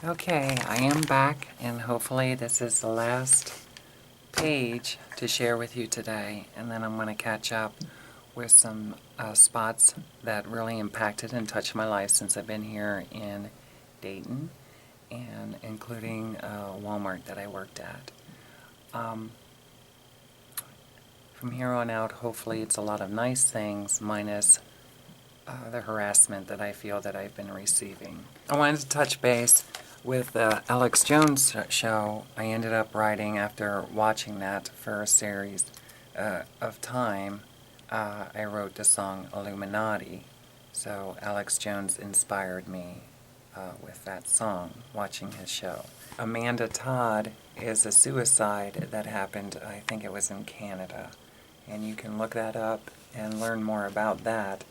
Okay, I am back, and hopefully this is the last page to share with you today, and then I'm going to catch up with some spots that really impacted and touched my life since I've been here in Dayton, and including Walmart that I worked at. From here on out, hopefully it's a lot of nice things, minus the harassment that I feel that I've been receiving. I wanted to touch base with the Alex Jones show. I ended up writing, after watching that for a series of time, I wrote the song Illuminati. So Alex Jones inspired me with that song, watching his show. Amanda Todd is a suicide that happened, I think it was in Canada. And you can look that up and learn more about that.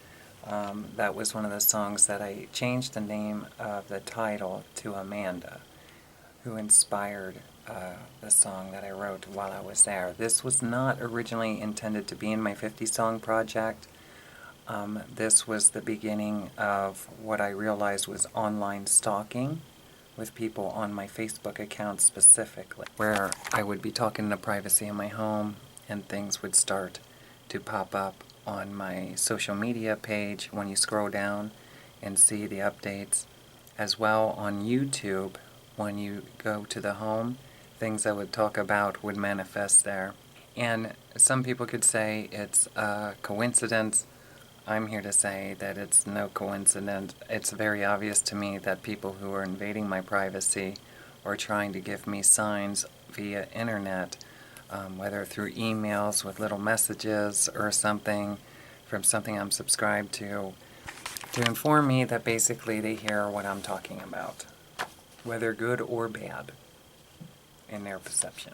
That was one of the songs that I changed the name of the title to Amanda, who inspired the song that I wrote while I was there. This was not originally intended to be in my 50-song project. This was the beginning of what I realized was online stalking with people on my Facebook account specifically, where I would be talking in the privacy of my home and things would start to pop up on my social media page when you scroll down and see the updates, as well on YouTube. When you go to the home, things I would talk about would manifest there. And some people could say it's a coincidence. I'm here to say that it's no coincidence. It's very obvious to me that people who are invading my privacy or trying to give me signs via internet, whether through emails with little messages or something from something I'm subscribed to inform me that basically they hear what I'm talking about, whether good or bad, in their perception.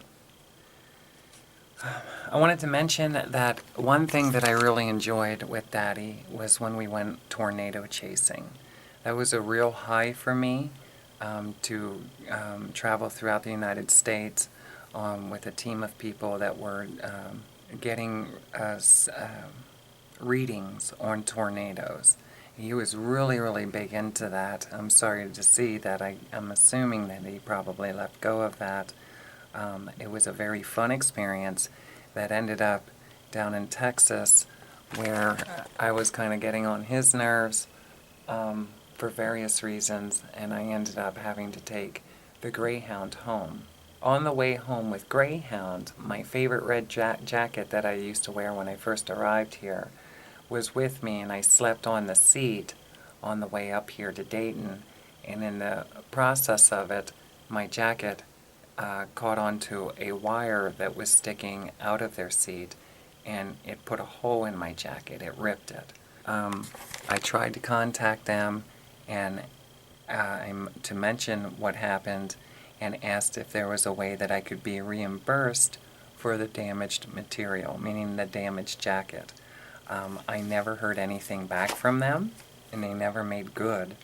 I wanted to mention that one thing that I really enjoyed with Daddy was when we went tornado chasing. That was a real high for me, to travel throughout the United States with a team of people that were getting us readings on tornadoes. He was really, really big into that. I'm sorry to see that. I'm assuming that he probably let go of that. It was a very fun experience that ended up down in Texas, where I was kind of getting on his nerves for various reasons, and I ended up having to take the Greyhound home. On the way home with Greyhound, my favorite red jacket that I used to wear when I first arrived here was with me, and I slept on the seat on the way up here to Dayton, and in the process of it, my jacket caught onto a wire that was sticking out of their seat, and it put a hole in my jacket. It ripped it. I tried to contact them and to mention what happened, and asked if there was a way that I could be reimbursed for the damaged material, meaning the damaged jacket. I never heard anything back from them, and they never made good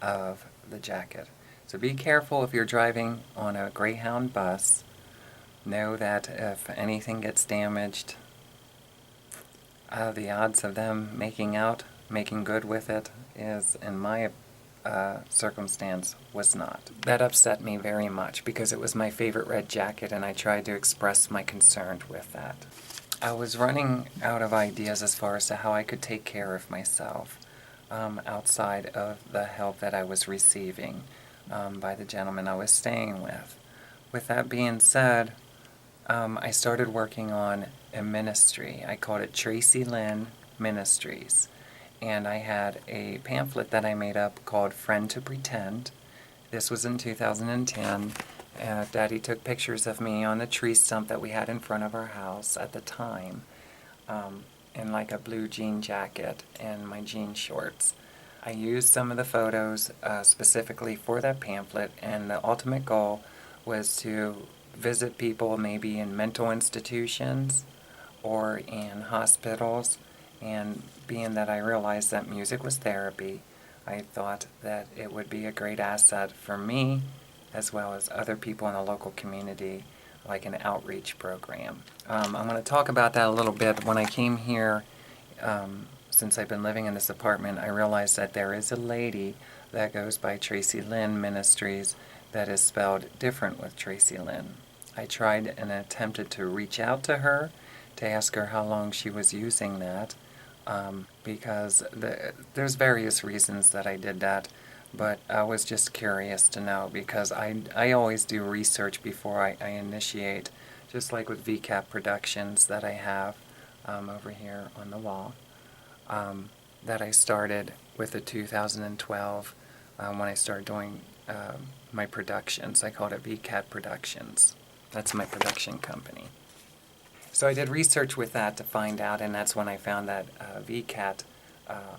of the jacket. So be careful if you're driving on a Greyhound bus. Know that if anything gets damaged, the odds of them making good with it is, in my circumstance, was not. That upset me very much because it was my favorite red jacket, and I tried to express my concern with that. I was running out of ideas as far as to how I could take care of myself outside of the help that I was receiving by the gentleman I was staying with. With that being said, I started working on a ministry. I called it Tracilyn Ministries. And I had a pamphlet that I made up called Friend to Pretend. This was in 2010. Daddy took pictures of me on the tree stump that we had in front of our house at the time, in like a blue jean jacket and my jean shorts. I used some of the photos specifically for that pamphlet, and the ultimate goal was to visit people maybe in mental institutions or in hospitals. And being that I realized that music was therapy, I thought that it would be a great asset for me as well as other people in the local community, like an outreach program. I'm going to talk about that a little bit. When I came here, since I've been living in this apartment, I realized that there is a lady that goes by Tracilyn Ministries that is spelled different with Tracilyn. I tried and attempted to reach out to her to ask her how long she was using that, because there's various reasons that I did that, but I was just curious to know, because I always do research before I initiate, just like with VCAP Productions that I have over here on the wall, that I started with the 2012 when I started doing my productions. I called it VCAT Productions. That's my production company. So I did research with that to find out, and that's when I found that VCAT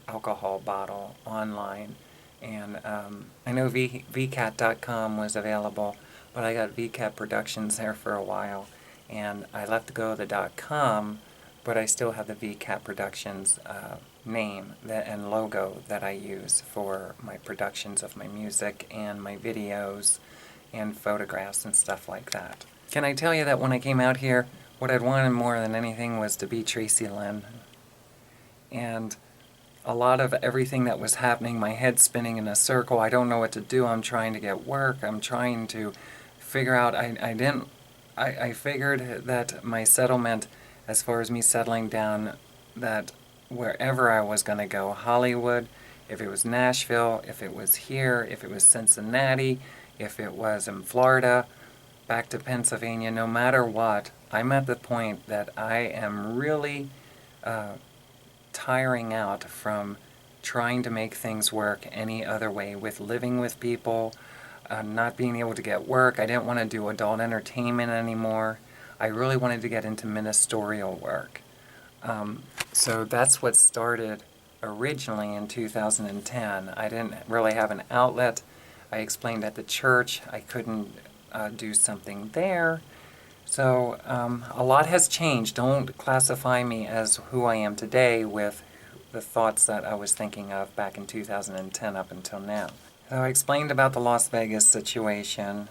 alcohol bottle online. And I know VCAT.com was available, but I got VCAT Productions there for a while. And I left go of the .com, but I still have the VCAT Productions name and logo that I use for my productions of my music and my videos and photographs and stuff like that. Can I tell you that when I came out here, what I'd wanted more than anything was to be Tracilyn. And a lot of everything that was happening, my head spinning in a circle, I don't know what to do, I'm trying to get work, I'm trying to figure out, I figured that my settlement, as far as me settling down, that wherever I was going to go, Hollywood, if it was Nashville, if it was here, if it was Cincinnati, if it was in Florida, back to Pennsylvania, no matter what, I'm at the point that I am really tiring out from trying to make things work any other way, with living with people, not being able to get work. I didn't want to do adult entertainment anymore. I really wanted to get into ministerial work. So that's what started originally in 2010. I didn't really have an outlet. I explained at the church I couldn't do something there. So a lot has changed. Don't classify me as who I am today with the thoughts that I was thinking of back in 2010 up until now. So I explained about the Las Vegas situation,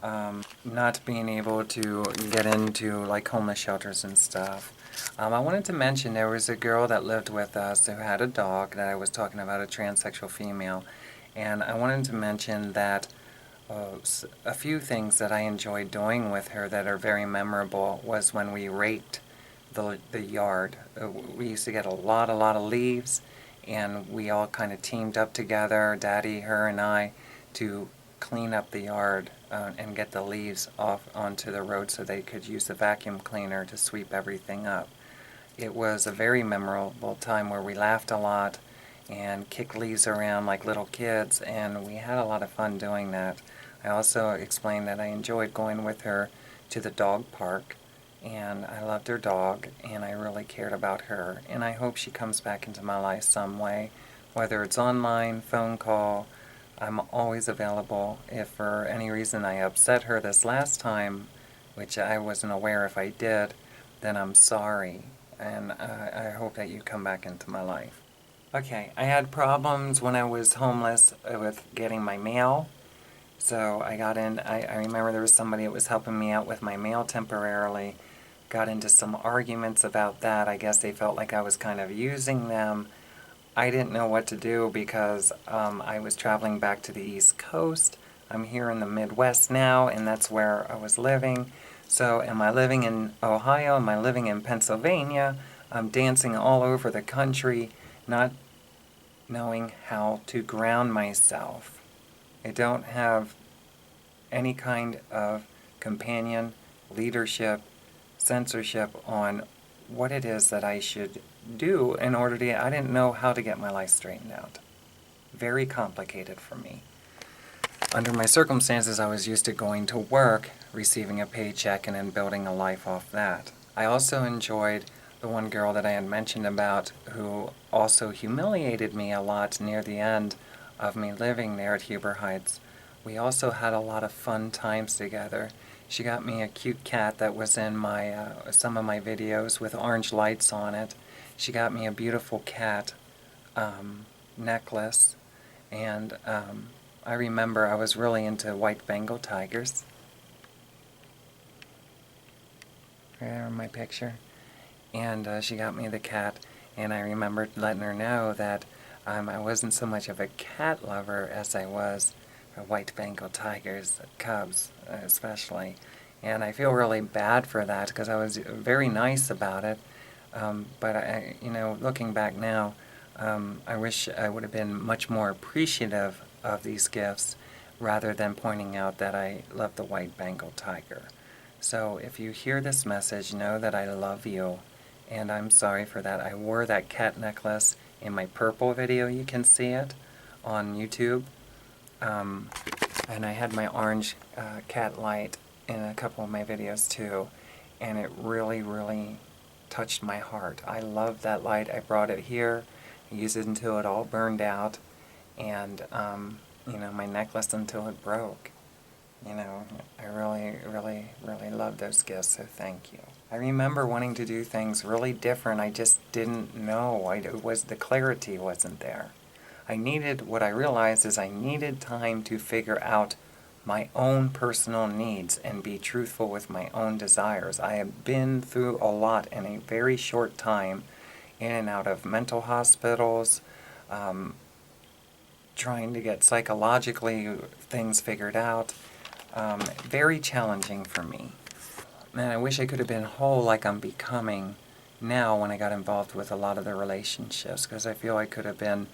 not being able to get into like homeless shelters and stuff. I wanted to mention there was a girl that lived with us who had a dog that I was talking about, a transsexual female, and I wanted to mention that a few things that I enjoyed doing with her that are very memorable was when we raked the yard. We used to get a lot of leaves, and we all kind of teamed up together, Daddy, her, and I, to clean up the yard and get the leaves off onto the road so they could use the vacuum cleaner to sweep everything up. It was a very memorable time where we laughed a lot and kicked leaves around like little kids, and we had a lot of fun doing that. I also explained that I enjoyed going with her to the dog park, and I loved her dog, and I really cared about her, and I hope she comes back into my life some way, whether it's online, phone call. I'm always available. If for any reason I upset her this last time, which I wasn't aware if I did, then I'm sorry, and I hope that you come back into my life. Okay, I had problems when I was homeless with getting my mail. So I got in, I remember there was somebody that was helping me out with my mail temporarily. Got into some arguments about that. I guess they felt like I was kind of using them. I didn't know what to do because I was traveling back to the East Coast. I'm here in the Midwest now, and that's where I was living. So am I living in Ohio? Am I living in Pennsylvania? I'm dancing all over the country, not knowing how to ground myself. I don't have any kind of companion, leadership, censorship on what it is that I should do in order to I didn't know how to get my life straightened out. Very complicated for me. Under my circumstances, I was used to going to work, receiving a paycheck, and then building a life off that. I also enjoyed the one girl that I had mentioned about who also humiliated me a lot near the end of me living there at Huber Heights. We also had a lot of fun times together. She got me a cute cat that was in my some of my videos with orange lights on it. She got me a beautiful cat necklace, and I remember I was really into white Bengal tigers. Right there in my picture. And she got me the cat, and I remember letting her know that I wasn't so much of a cat lover as I was the white Bengal tigers, cubs especially. And I feel really bad for that because I was very nice about it. But looking back now, I wish I would have been much more appreciative of these gifts rather than pointing out that I love the white Bengal tiger. So if you hear this message, know that I love you, and I'm sorry for that. I wore that cat necklace in my purple video. You can see it on YouTube. And I had my orange cat light in a couple of my videos too, and it really, really touched my heart. I love that light. I brought it here. I used it until it all burned out, and my necklace until it broke. I really, really, really love those gifts, so thank you. I remember wanting to do things really different. I just didn't know. The clarity wasn't there. What I realized is I needed time to figure out my own personal needs and be truthful with my own desires. I have been through a lot in a very short time, in and out of mental hospitals, trying to get psychologically things figured out. Very challenging for me. And I wish I could have been whole like I'm becoming now when I got involved with a lot of the relationships, because I feel I could have been,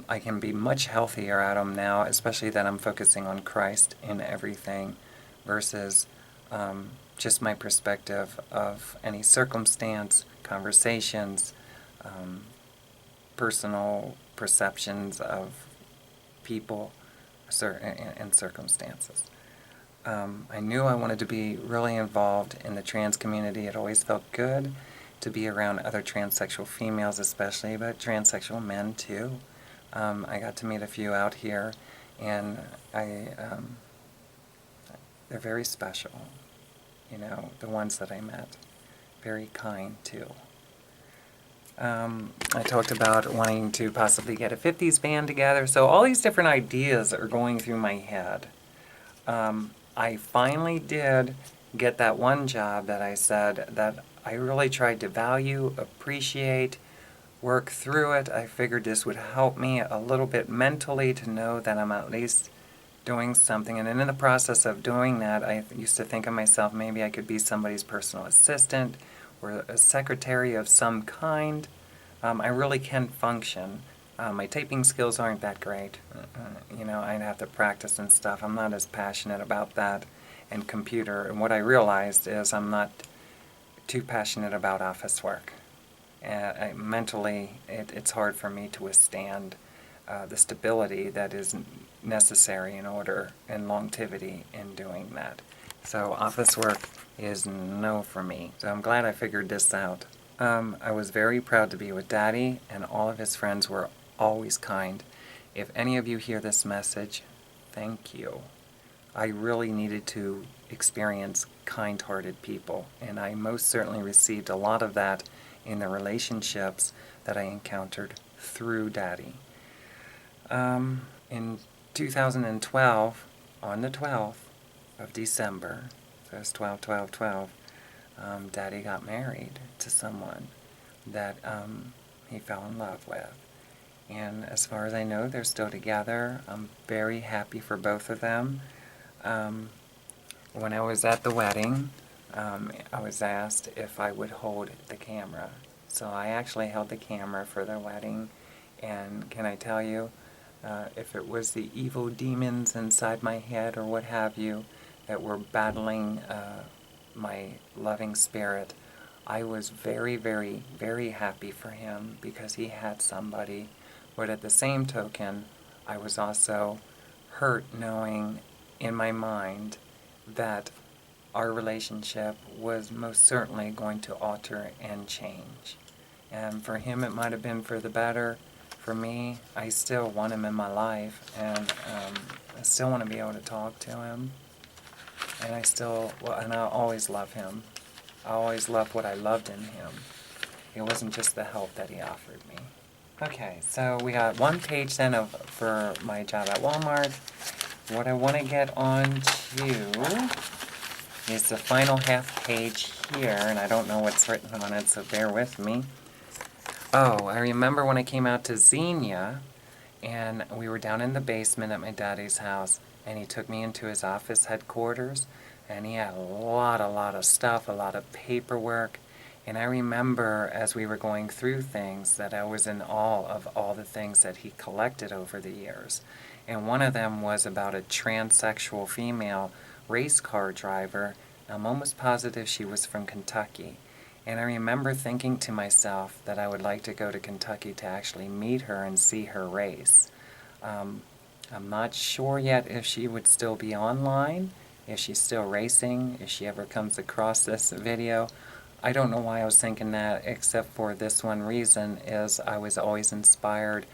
I can be much healthier at them now, especially that I'm focusing on Christ in everything versus just my perspective of any circumstance, conversations, personal perceptions of people and circumstances. I knew I wanted to be really involved in the trans community. It always felt good to be around other transsexual females especially, but transsexual men too. I got to meet a few out here, and they're very special, the ones that I met. Very kind too. I talked about wanting to possibly get a 50s band together, so all these different ideas are going through my head. I finally did get that one job that I said that I really tried to value, appreciate, work through it. I figured this would help me a little bit mentally to know that I'm at least doing something. And then in the process of doing that, I used to think of myself, maybe I could be somebody's personal assistant or a secretary of some kind. I really can function. My taping skills aren't that great. I'd have to practice and stuff. I'm not as passionate about that and computer. And what I realized is I'm not too passionate about office work. Mentally, it's hard for me to withstand the stability that is necessary in order and longevity in doing that. So office work is no for me. So I'm glad I figured this out. I was very proud to be with Daddy, and all of his friends were always kind. If any of you hear this message, thank you. I really needed to experience kind-hearted people, and I most certainly received a lot of that in the relationships that I encountered through Daddy. In 2012, on the 12th of December, so it's 12/12/12, Daddy got married to someone that he fell in love with. And as far as I know, they're still together. I'm very happy for both of them. When I was at the wedding, I was asked if I would hold the camera. So I actually held the camera for their wedding, and can I tell you, if it was the evil demons inside my head or what have you that were battling my loving spirit, I was very, very, very happy for him because he had somebody. But at the same token, I was also hurt knowing in my mind that our relationship was most certainly going to alter and change. And for him, it might have been for the better. For me, I still want him in my life, and I still want to be able to talk to him. And I always love him. I always loved what I loved in him. It wasn't just the help that he offered me. Okay, so we got one page then for my job at Walmart. What I want to get on to is the final half page here, and I don't know what's written on it, so bear with me. Oh, I remember when I came out to Xenia, and we were down in the basement at my daddy's house, and he took me into his office headquarters, and he had a lot of stuff, a lot of paperwork. And I remember as we were going through things that I was in awe of all the things that he collected over the years. And one of them was about a transsexual female race car driver. I'm almost positive she was from Kentucky. And I remember thinking to myself that I would like to go to Kentucky to actually meet her and see her race. I'm not sure yet if she would still be online, if she's still racing, if she ever comes across this video. I don't know why I was thinking that, except for this one reason, is I was always inspired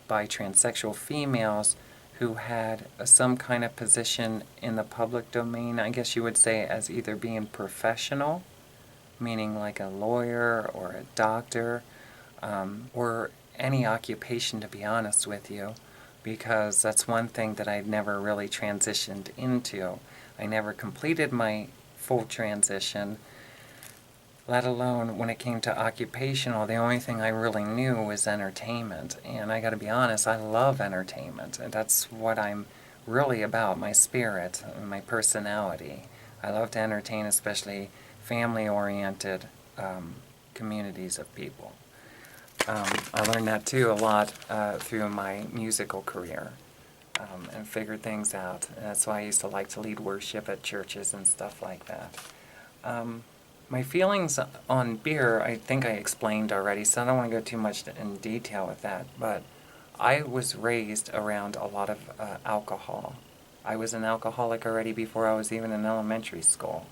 by transsexual females who had some kind of position in the public domain, I guess you would say, as either being professional, meaning like a lawyer or a doctor, or any occupation, to be honest with you, because that's one thing that I never really transitioned into. I never completed my full transition, let alone when it came to occupational. The only thing I really knew was entertainment. And I gotta be honest, I love entertainment. And that's what I'm really about, my spirit, my personality. I love to entertain, especially family-oriented communities of people. I learned that too a lot through my musical career, and figured things out. And that's why I used to like to lead worship at churches and stuff like that. My feelings on beer, I think I explained already, so I don't want to go too much in detail with that, but I was raised around a lot of alcohol. I was an alcoholic already before I was even in elementary school.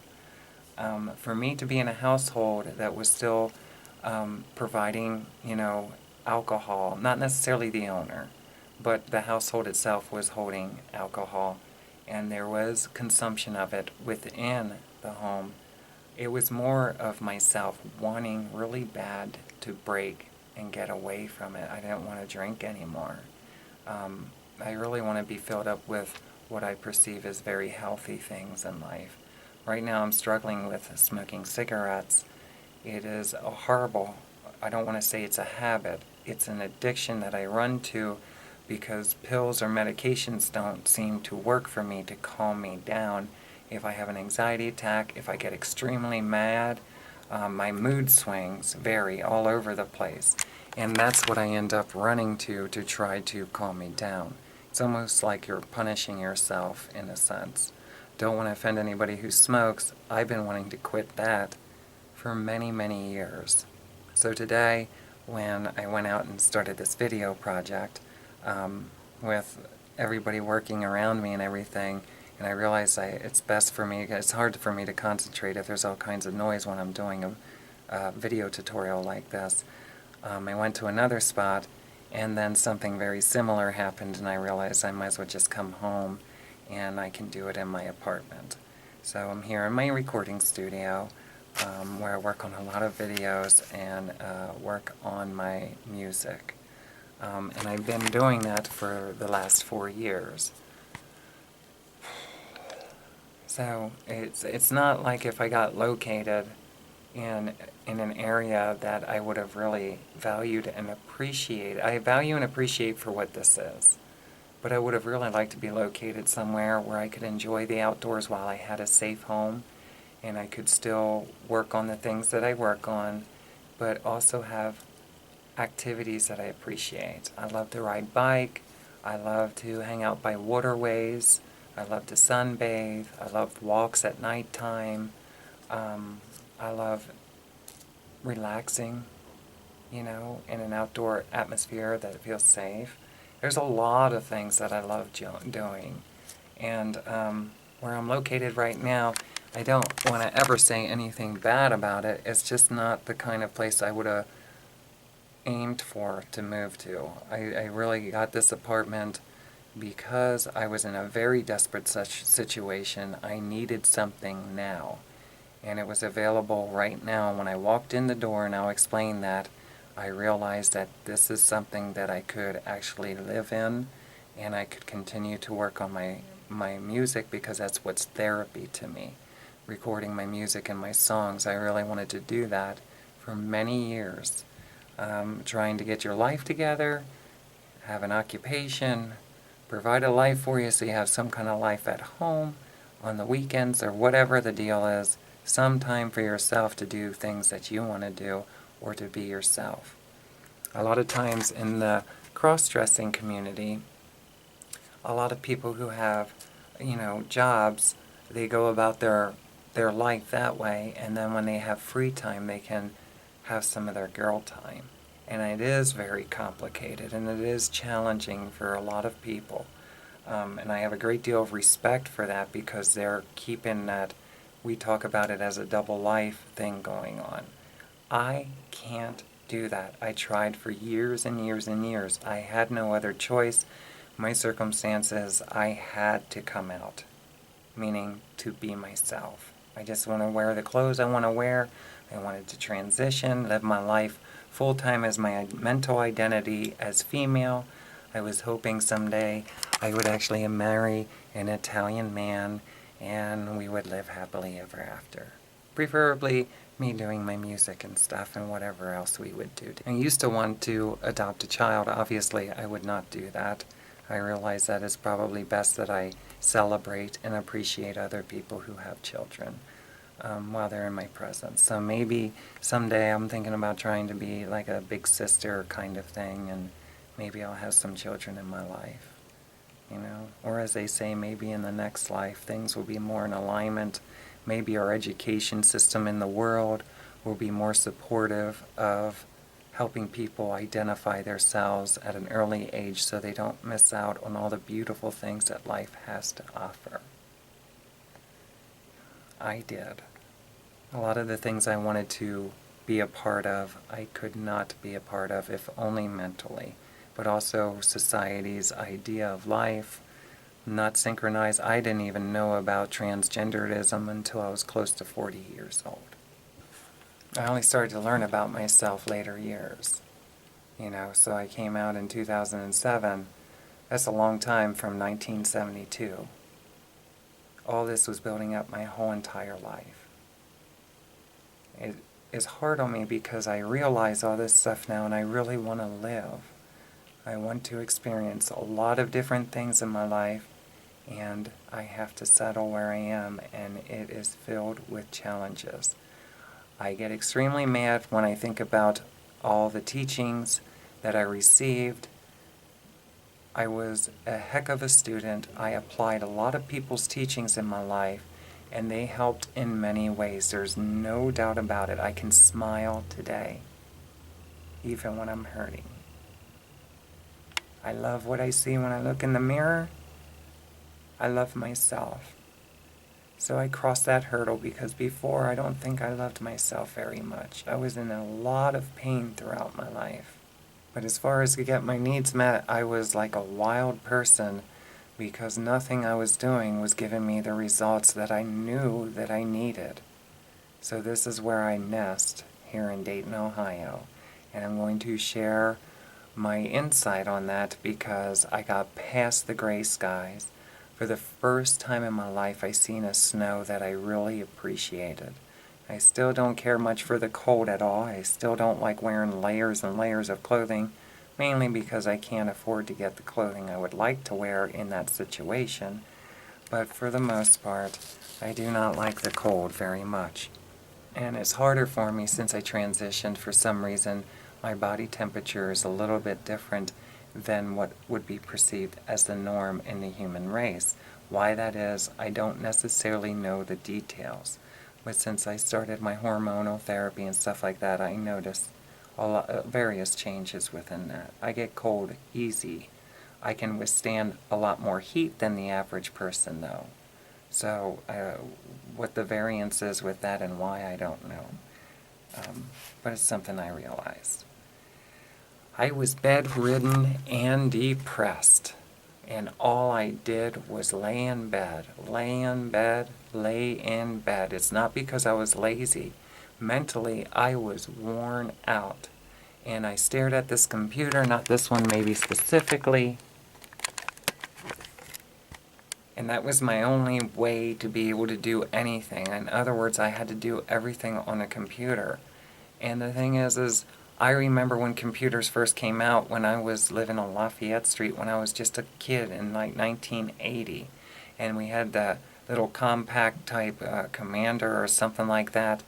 For me to be in a household that was still providing, alcohol, not necessarily the owner, but the household itself was holding alcohol, and there was consumption of it within the home. It was more of myself wanting really bad to break and get away from it. I didn't want to drink anymore. I really want to be filled up with what I perceive as very healthy things in life. Right now I'm struggling with smoking cigarettes. It is a horrible, I don't want to say it's a habit, it's an addiction that I run to because pills or medications don't seem to work for me to calm me down. If I have an anxiety attack, if I get extremely mad, my mood swings vary all over the place. And that's what I end up running to try to calm me down. It's almost like you're punishing yourself in a sense. Don't want to offend anybody who smokes. I've been wanting to quit that for many, many years. So today, when I went out and started this video project, with everybody working around me and everything, and I realized it's best for me, it's hard for me to concentrate if there's all kinds of noise when I'm doing a video tutorial like this. I went to another spot, and then something very similar happened, and I realized I might as well just come home, and I can do it in my apartment. So I'm here in my recording studio, where I work on a lot of videos and work on my music. And I've been doing that for the last 4 years. So it's not like if I got located in an area that I would have really valued and appreciated. I value and appreciate for what this is. But I would have really liked to be located somewhere where I could enjoy the outdoors while I had a safe home, and I could still work on the things that I work on, but also have activities that I appreciate. I love to ride bike. I love to hang out by waterways. I love to sunbathe. I love walks at nighttime. I love relaxing, in an outdoor atmosphere that feels safe. There's a lot of things that I love doing. And where I'm located right now, I don't want to ever say anything bad about it. It's just not the kind of place I would have aimed for to move to. I really got this apartment because I was in a very desperate such situation. I needed something now, and it was available right now. When I walked in the door, and I'll explain that, I realized that this is something that I could actually live in, and I could continue to work on my music, because that's what's therapy to me. Recording my music and my songs, I really wanted to do that for many years. Trying to get your life together, have an occupation, provide a life for you so you have some kind of life at home, on the weekends, or whatever the deal is, some time for yourself to do things that you want to do or to be yourself. A lot of times in the cross-dressing community, a lot of people who have, jobs, they go about their life that way, and then when they have free time, they can have some of their girl time. And it is very complicated, and it is challenging for a lot of people. And I have a great deal of respect for that because they're keeping that, we talk about it as a double life thing going on. I can't do that. I tried for years and years and years. I had no other choice. My circumstances, I had to come out, meaning to be myself. I just want to wear the clothes I want to wear. I wanted to transition, live my life full-time as my mental identity as female. I was hoping someday I would actually marry an Italian man and we would live happily ever after. Preferably me doing my music and stuff and whatever else we would do. I used to want to adopt a child. Obviously, I would not do that. I realize that it's probably best that I celebrate and appreciate other people who have children while they're in my presence. So maybe someday I'm thinking about trying to be like a big sister kind of thing, and maybe I'll have some children in my life, Or as they say, maybe in the next life things will be more in alignment. Maybe our education system in the world will be more supportive of helping people identify themselves at an early age so they don't miss out on all the beautiful things that life has to offer. I did. A lot of the things I wanted to be a part of, I could not be a part of, if only mentally. But also society's idea of life, not synchronized. I didn't even know about transgenderism until I was close to 40 years old. I only started to learn about myself later years. So I came out in 2007. That's a long time from 1972. All this was building up my whole entire life. It is hard on me because I realize all this stuff now and I really want to live. I want to experience a lot of different things in my life, and I have to settle where I am, and it is filled with challenges. I get extremely mad when I think about all the teachings that I received. I was a heck of a student. I applied a lot of people's teachings in my life, and they helped in many ways. There's no doubt about it. I can smile today, even when I'm hurting. I love what I see when I look in the mirror. I love myself. So I crossed that hurdle because before I don't think I loved myself very much. I was in a lot of pain throughout my life. But as far as to get my needs met, I was like a wild person because nothing I was doing was giving me the results that I knew that I needed. So this is where I nest here in Dayton, Ohio. And I'm going to share my insight on that because I got past the gray skies. For the first time in my life, I seen a snow that I really appreciated. I still don't care much for the cold at all. I still don't like wearing layers and layers of clothing, mainly because I can't afford to get the clothing I would like to wear in that situation. But for the most part, I do not like the cold very much. And it's harder for me since I transitioned. For some reason, my body temperature is a little bit different than what would be perceived as the norm in the human race. Why that is, I don't necessarily know the details. But since I started my hormonal therapy and stuff like that, I noticed various changes within that. I get cold easy. I can withstand a lot more heat than the average person, though. So what the variance is with that and why, I don't know. But it's something I realized. I was bedridden and depressed, and all I did was lay in bed. It's not because I was lazy. Mentally, I was worn out. And I stared at this computer, not this one maybe specifically. And that was my only way to be able to do anything. In other words, I had to do everything on a computer. And the thing is I remember when computers first came out when I was living on Lafayette Street when I was just a kid in like 1980. And we had the little compact type commander or something like that.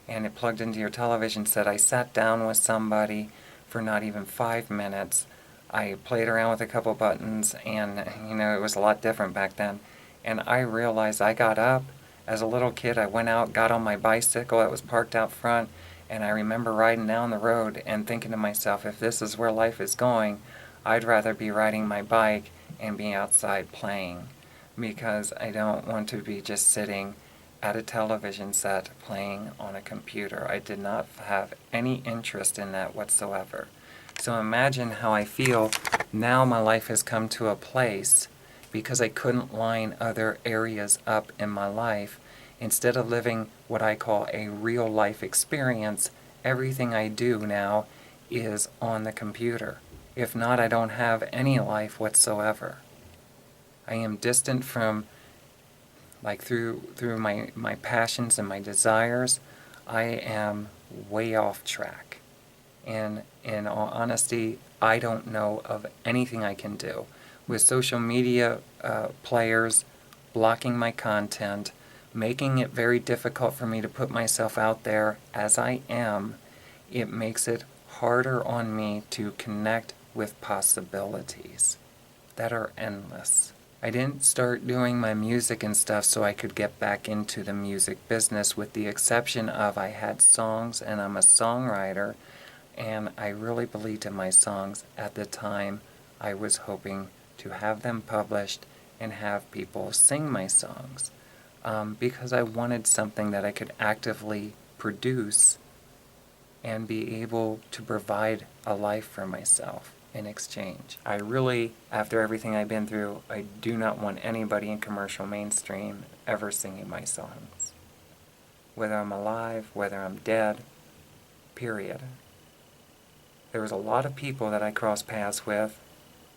And it plugged into your television set. I sat down with somebody for not even 5 minutes. I played around with a couple buttons, and it was a lot different back then. And I realized I got up as a little kid. I went out, got on my bicycle that was parked out front, and I remember riding down the road and thinking to myself, if this is where life is going, I'd rather be riding my bike and be outside playing, because I don't want to be just sitting at a television set playing on a computer. I did not have any interest in that whatsoever. So imagine how I feel now. My life has come to a place because I couldn't line other areas up in my life. Instead of living what I call a real life experience, everything I do now is on the computer. If not, I don't have any life whatsoever. I am distant from, like, through my passions and my desires. I am way off track. And in all honesty, I don't know of anything I can do. With social media players blocking my content, making it very difficult for me to put myself out there as I am, it makes it harder on me to connect with possibilities that are endless. I didn't start doing my music and stuff so I could get back into the music business, with the exception of I had songs and I'm a songwriter, and I really believed in my songs at the time. I was hoping to have them published and have people sing my songs, because I wanted something that I could actively produce and be able to provide a life for myself in exchange. I really, after everything I've been through, I do not want anybody in commercial mainstream ever singing my songs. Whether I'm alive, whether I'm dead, period. There was a lot of people that I crossed paths with.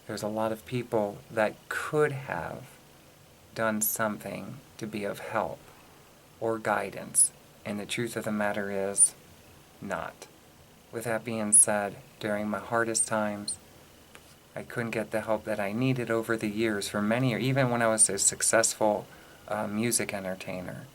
There's a lot of people that could have done something to be of help or guidance, and the truth of the matter is, not. With that being said, during my hardest times, I couldn't get the help that I needed over the years for many years, even when I was a successful music entertainer.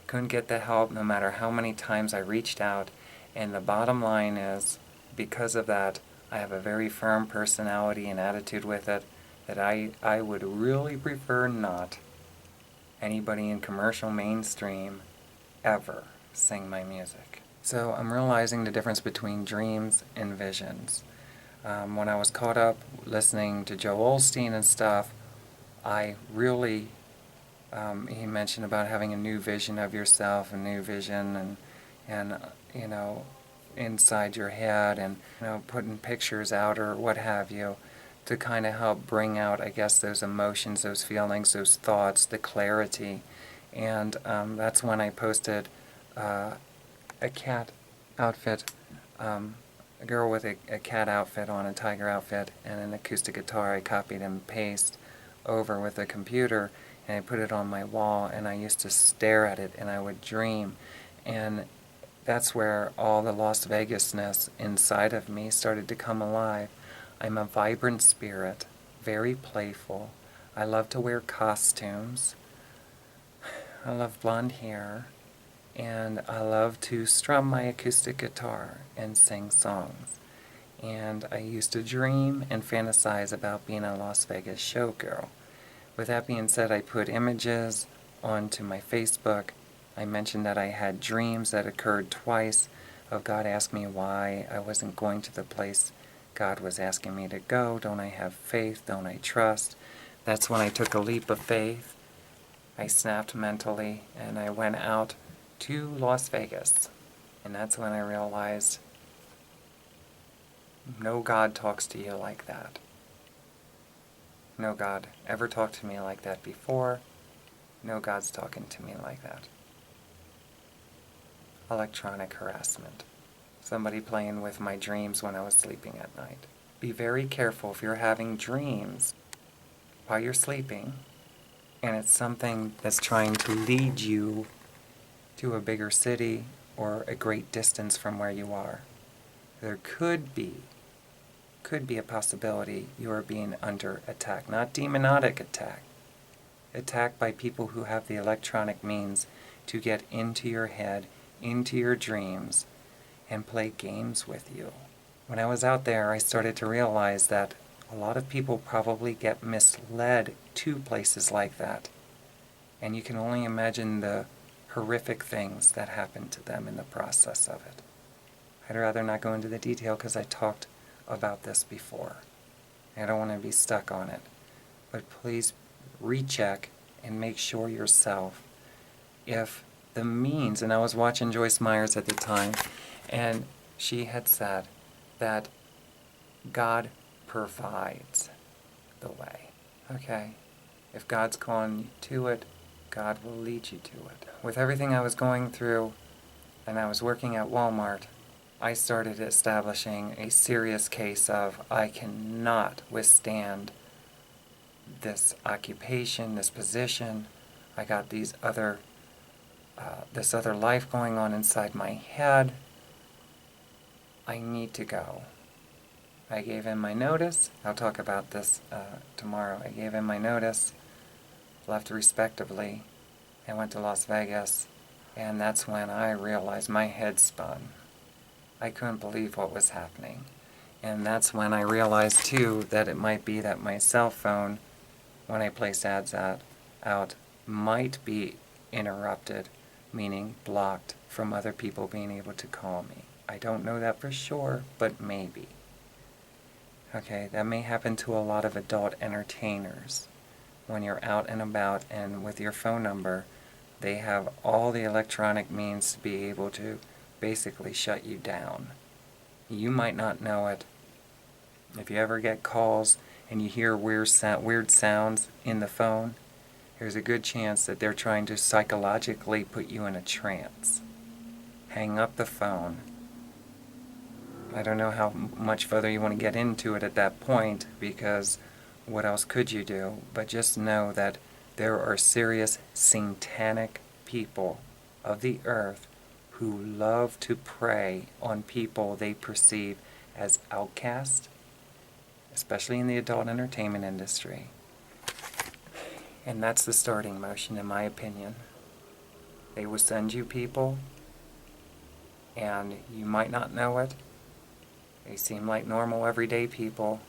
I couldn't get the help no matter how many times I reached out, and the bottom line is, because of that, I have a very firm personality and attitude with it, that I would really prefer not anybody in commercial mainstream ever sing my music. So I'm realizing the difference between dreams and visions. When I was caught up listening to Joel Osteen and stuff, I really, he mentioned about having a new vision of yourself, a new vision, and inside your head, and putting pictures out or what have you, to kind of help bring out, I guess, those emotions, those feelings, those thoughts, the clarity. And that's when I posted a cat outfit, a girl with a cat outfit on, a tiger outfit, and an acoustic guitar I copied and pasted over with a computer, and I put it on my wall, and I used to stare at it, and I would dream. And that's where all the Las Vegas-ness inside of me started to come alive. I'm a vibrant spirit, very playful. I love to wear costumes. I love blonde hair. And I love to strum my acoustic guitar and sing songs. And I used to dream and fantasize about being a Las Vegas showgirl. With that being said, I put images onto my Facebook. I mentioned that I had dreams that occurred twice of God asking me why I wasn't going to the place God was asking me to go. Don't I have faith? Don't I trust? That's when I took a leap of faith. I snapped mentally, and I went out to Las Vegas. And that's when I realized no God talks to you like that. No God ever talked to me like that before. No God's talking to me like that. Electronic harassment. Somebody playing with my dreams when I was sleeping at night. Be very careful if you're having dreams while you're sleeping, and it's something that's trying to lead you to a bigger city or a great distance from where you are. there could be a possibility you are being under attack. Not demonotic attack. Attack by people who have the electronic means to get into your head, into your dreams, and play games with you. When I was out there, I started to realize that a lot of people probably get misled to places like that. And you can only imagine the horrific things that happen to them in the process of it. I'd rather not go into the detail because I talked about this before. I don't want to be stuck on it. But please recheck and make sure yourself if the means, and I was watching Joyce Myers at the time, and she had said that God provides the way. Okay? If God's calling you to it, God will lead you to it. With everything I was going through, and I was working at Walmart, I started establishing a serious case of I cannot withstand this occupation, this position. I got this other life going on inside my head. I need to go. I gave in my notice. I'll talk about this tomorrow. I gave in my notice, left respectively, and went to Las Vegas. And that's when I realized my head spun. I couldn't believe what was happening. And that's when I realized, too, that it might be that my cell phone, when I place ads out, might be interrupted, meaning blocked from other people being able to call me. I don't know that for sure, but maybe. Okay, that may happen to a lot of adult entertainers. When you're out and about and with your phone number, they have all the electronic means to be able to basically shut you down. You might not know it. If you ever get calls and you hear weird sounds in the phone, there's a good chance that they're trying to psychologically put you in a trance. Hang up the phone. I don't know how much further you want to get into it at that point, because what else could you do? But just know that there are serious satanic people of the earth who love to prey on people they perceive as outcasts, especially in the adult entertainment industry. And that's the starting motion, in my opinion. They will send you people, and you might not know it. They seem like normal, everyday people,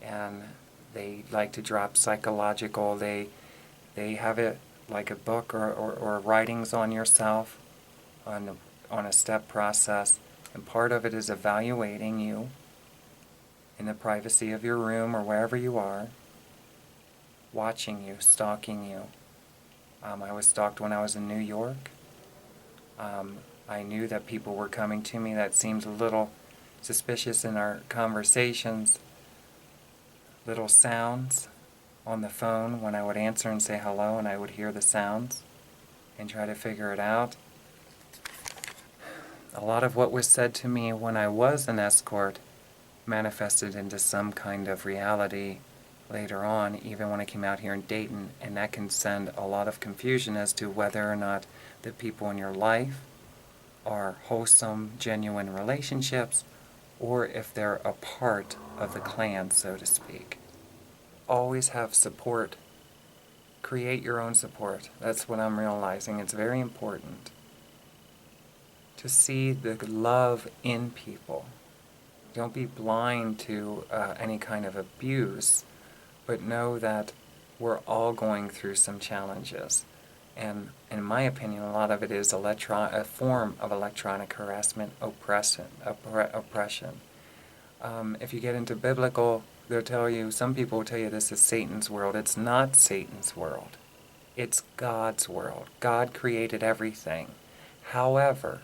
and they like to drop psychological. They have it like a book or writings on yourself, on a step process, and part of it is evaluating you in the privacy of your room or wherever you are, watching you, stalking you. I was stalked when I was in New York. I knew that people were coming to me. That seemed a little suspicious in our conversations. Little sounds on the phone when I would answer and say hello, and I would hear the sounds and try to figure it out. A lot of what was said to me when I was an escort manifested into some kind of reality later on, even when I came out here in Dayton, and that can send a lot of confusion as to whether or not the people in your life are wholesome, genuine relationships, or if they're a part of the clan, so to speak. Always have support. Create your own support. That's what I'm realizing. It's very important to see the love in people. Don't be blind to any kind of abuse, but know that we're all going through some challenges. And in my opinion, a lot of it is a form of electronic harassment, oppression. If you get into biblical, some people will tell you this is Satan's world. It's not Satan's world. It's God's world. God created everything. However,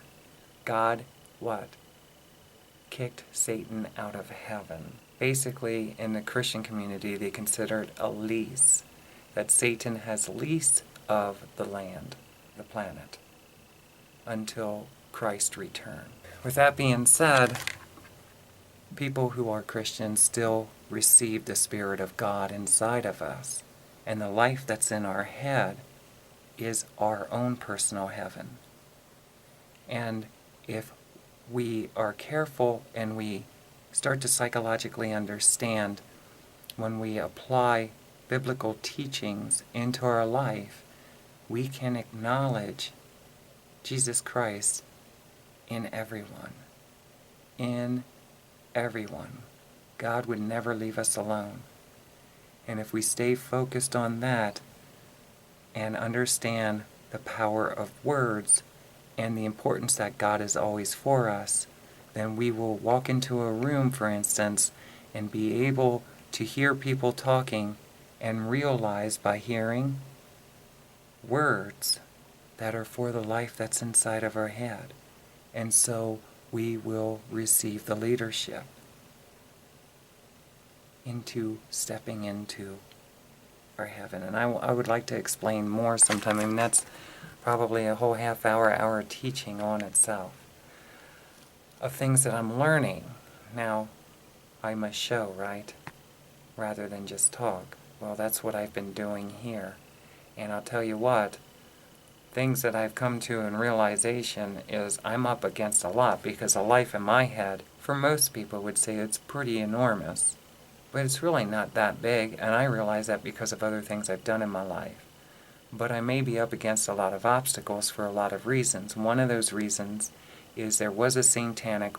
God, what? Kicked Satan out of heaven. Basically, in the Christian community, they consider it a lease. That Satan has lease of the land, the planet, until Christ return. With that being said, people who are Christians still receive the Spirit of God inside of us, and the life that's in our head is our own personal heaven. And if we are careful and we start to psychologically understand when we apply biblical teachings into our life, we can acknowledge Jesus Christ in everyone. In everyone. God would never leave us alone. And if we stay focused on that and understand the power of words and the importance that God is always for us, then we will walk into a room, for instance, and be able to hear people talking and realize by hearing words that are for the life that's inside of our head. And so we will receive the leadership into stepping into our heaven. And I would like to explain more sometime. I mean, that's probably a whole half hour teaching on itself of things that I'm learning. Now, I must show, right? Rather than just talk. Well, that's what I've been doing here. And I'll tell you what, things that I've come to in realization is I'm up against a lot, because a life in my head, for most people would say it's pretty enormous. But it's really not that big, and I realize that because of other things I've done in my life. But I may be up against a lot of obstacles for a lot of reasons. One of those reasons is there is a satanic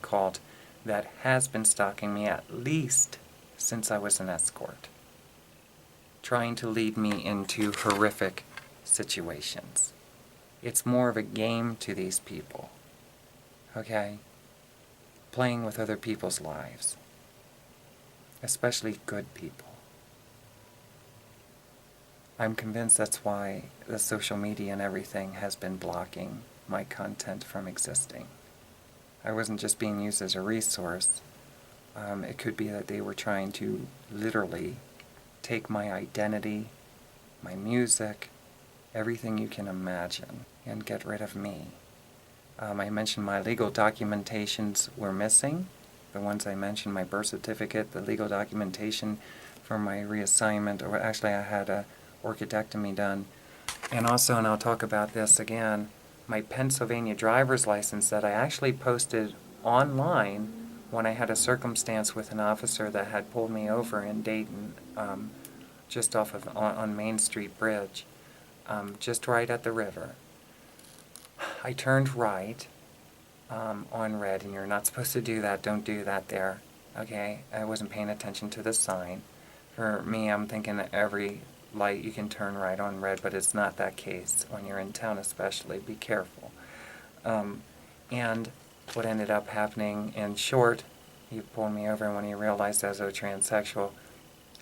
cult that has been stalking me at least since I was an escort, trying to lead me into horrific situations. It's more of a game to these people, okay? Playing with other people's lives, especially good people. I'm convinced that's why the social media and everything has been blocking my content from existing. I wasn't just being used as a resource. It could be that they were trying to literally take my identity, my music, everything you can imagine, and get rid of me. I mentioned my legal documentations were missing. The ones I mentioned, my birth certificate, the legal documentation for my reassignment, or actually I had a orchidectomy done. And also, and I'll talk about this again, my Pennsylvania driver's license that I actually posted online when I had a circumstance with an officer that had pulled me over in Dayton, just off of on Main Street Bridge, just right at the river. I turned right on red, and you're not supposed to do that. Don't do that there. Okay? I wasn't paying attention to the sign. For me, I'm thinking that every light you can turn right on red, but it's not that case. When you're in town especially, be careful. And what ended up happening, in short, he pulled me over, and when he realized I was a transsexual,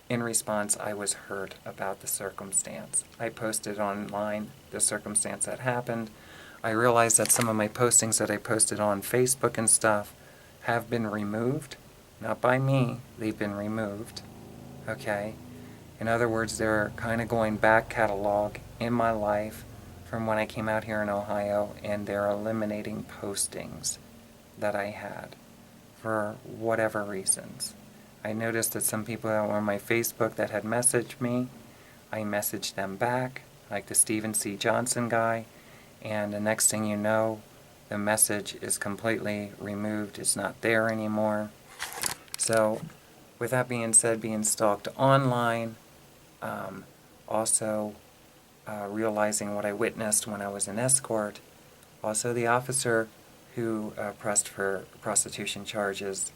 in response, I was hurt about the circumstance. I posted online the circumstance that happened. I realized that some of my postings that I posted on Facebook and stuff have been removed. Not by me, they've been removed. Okay? In other words, they're kind of going back catalog in my life from when I came out here in Ohio, and they're eliminating postings that I had for whatever reasons. I noticed that some people that were on my Facebook that had messaged me, I messaged them back, like the Stephen C. Johnson guy, and the next thing you know, the message is completely removed. It's not there anymore. So, with that being said, being stalked online, also realizing what I witnessed when I was an escort, also the officer who pressed for prostitution charges,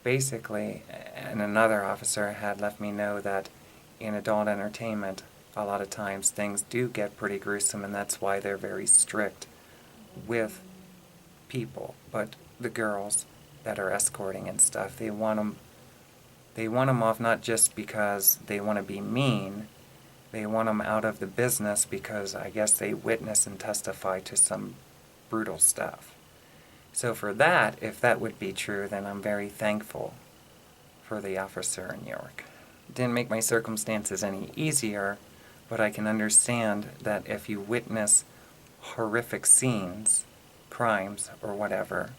basically, and another officer had let me know that in adult entertainment, a lot of times things do get pretty gruesome, and that's why they're very strict with people. But the girls that are escorting and stuff, they want them off not just because they want to be mean. They want them out of the business because I guess they witness and testify to some brutal stuff. So for that, if that would be true, then I'm very thankful for the officer in York. It didn't make my circumstances any easier, but I can understand that if you witness horrific scenes, crimes, or whatever,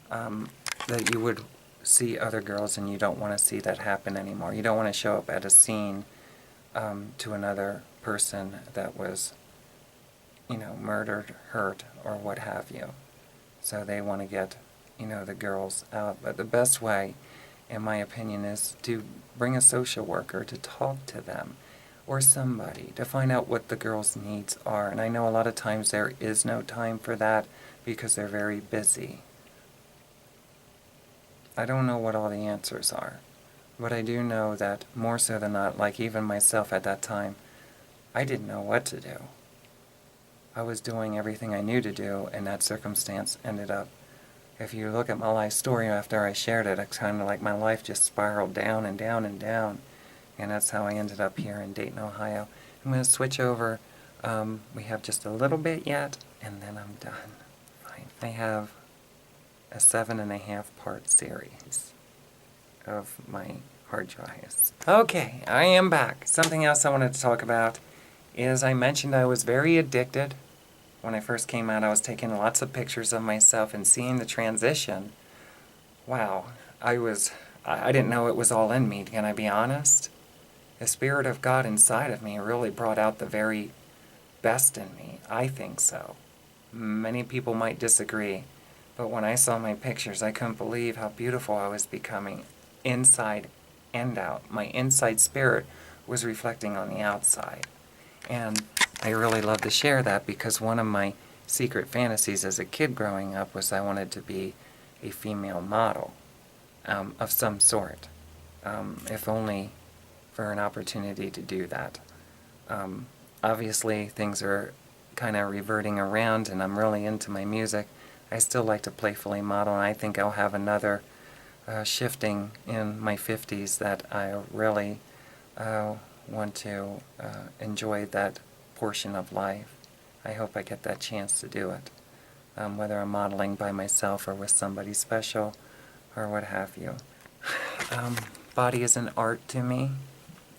that you would see other girls and you don't want to see that happen anymore. You don't want to show up at a scene to another person that was, murdered, hurt, or what have you. So they want to get, the girls out. But the best way, in my opinion, is to bring a social worker to talk to them, or somebody to find out what the girls' needs are. And I know a lot of times there is no time for that because they're very busy. I don't know what all the answers are, but I do know that more so than not, like even myself at that time, I didn't know what to do. I was doing everything I knew to do, and that circumstance ended up, if you look at my life story after I shared it, it's kind of like my life just spiraled down and down and down. And that's how I ended up here in Dayton, Ohio. I'm going to switch over. We have just a little bit yet, and then I'm done. Fine. I have a 7.5-part series of my hard drives. Okay, I am back. Something else I wanted to talk about is I mentioned I was very addicted. When I first came out, I was taking lots of pictures of myself and seeing the transition. Wow, I didn't know it was all in me, can I be honest? The Spirit of God inside of me really brought out the very best in me. I think so. Many people might disagree, but when I saw my pictures, I couldn't believe how beautiful I was becoming, inside and out. My inside spirit was reflecting on the outside. And I really love to share that because one of my secret fantasies as a kid growing up was I wanted to be a female model of some sort, if only for an opportunity to do that. Obviously, things are kind of reverting around, and I'm really into my music. I still like to playfully model, and I think I'll have another shifting in my 50s that I really want to enjoy that portion of life. I hope I get that chance to do it, whether I'm modeling by myself or with somebody special or what have you. Body is an art to me.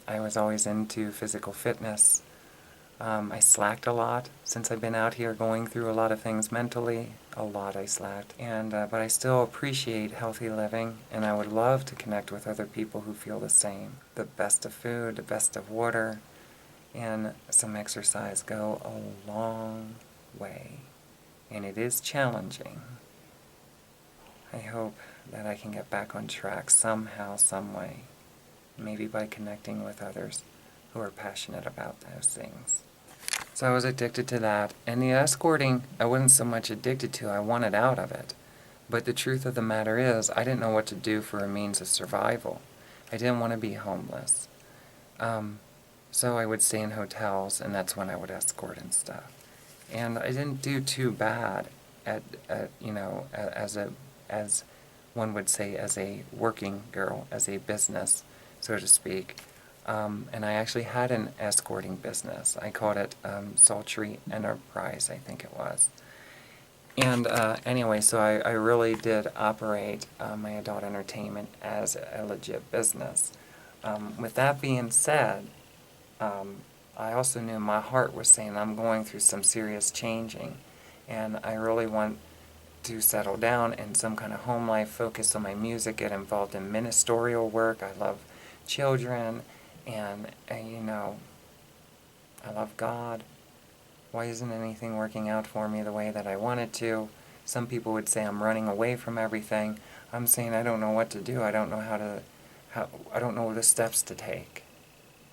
I was always into physical fitness. I slacked a lot since I've been out here going through a lot of things mentally. A lot I slacked. But I still appreciate healthy living, and I would love to connect with other people who feel the same. The best of food, the best of water, and some exercise go a long way. And it is challenging. I hope that I can get back on track somehow, some way. Maybe by connecting with others who are passionate about those things. So I was addicted to that. And the escorting, I wasn't so much addicted to, I wanted out of it. But the truth of the matter is, I didn't know what to do for a means of survival. I didn't want to be homeless. So I would stay in hotels, and that's when I would escort and stuff. And I didn't do too bad at as one would say, as a working girl, as a business, so to speak. And I actually had an escorting business. I called it Sultry Enterprise, I think it was. And anyway, so I really did operate my adult entertainment as a legit business. With that being said, I also knew my heart was saying I'm going through some serious changing, and I really want to settle down in some kind of home life, focus on my music, get involved in ministerial work. I love children, and I love God. Why isn't anything working out for me the way that I want it to? Some people would say I'm running away from everything. I'm saying I don't know what to do. I don't know I don't know the steps to take.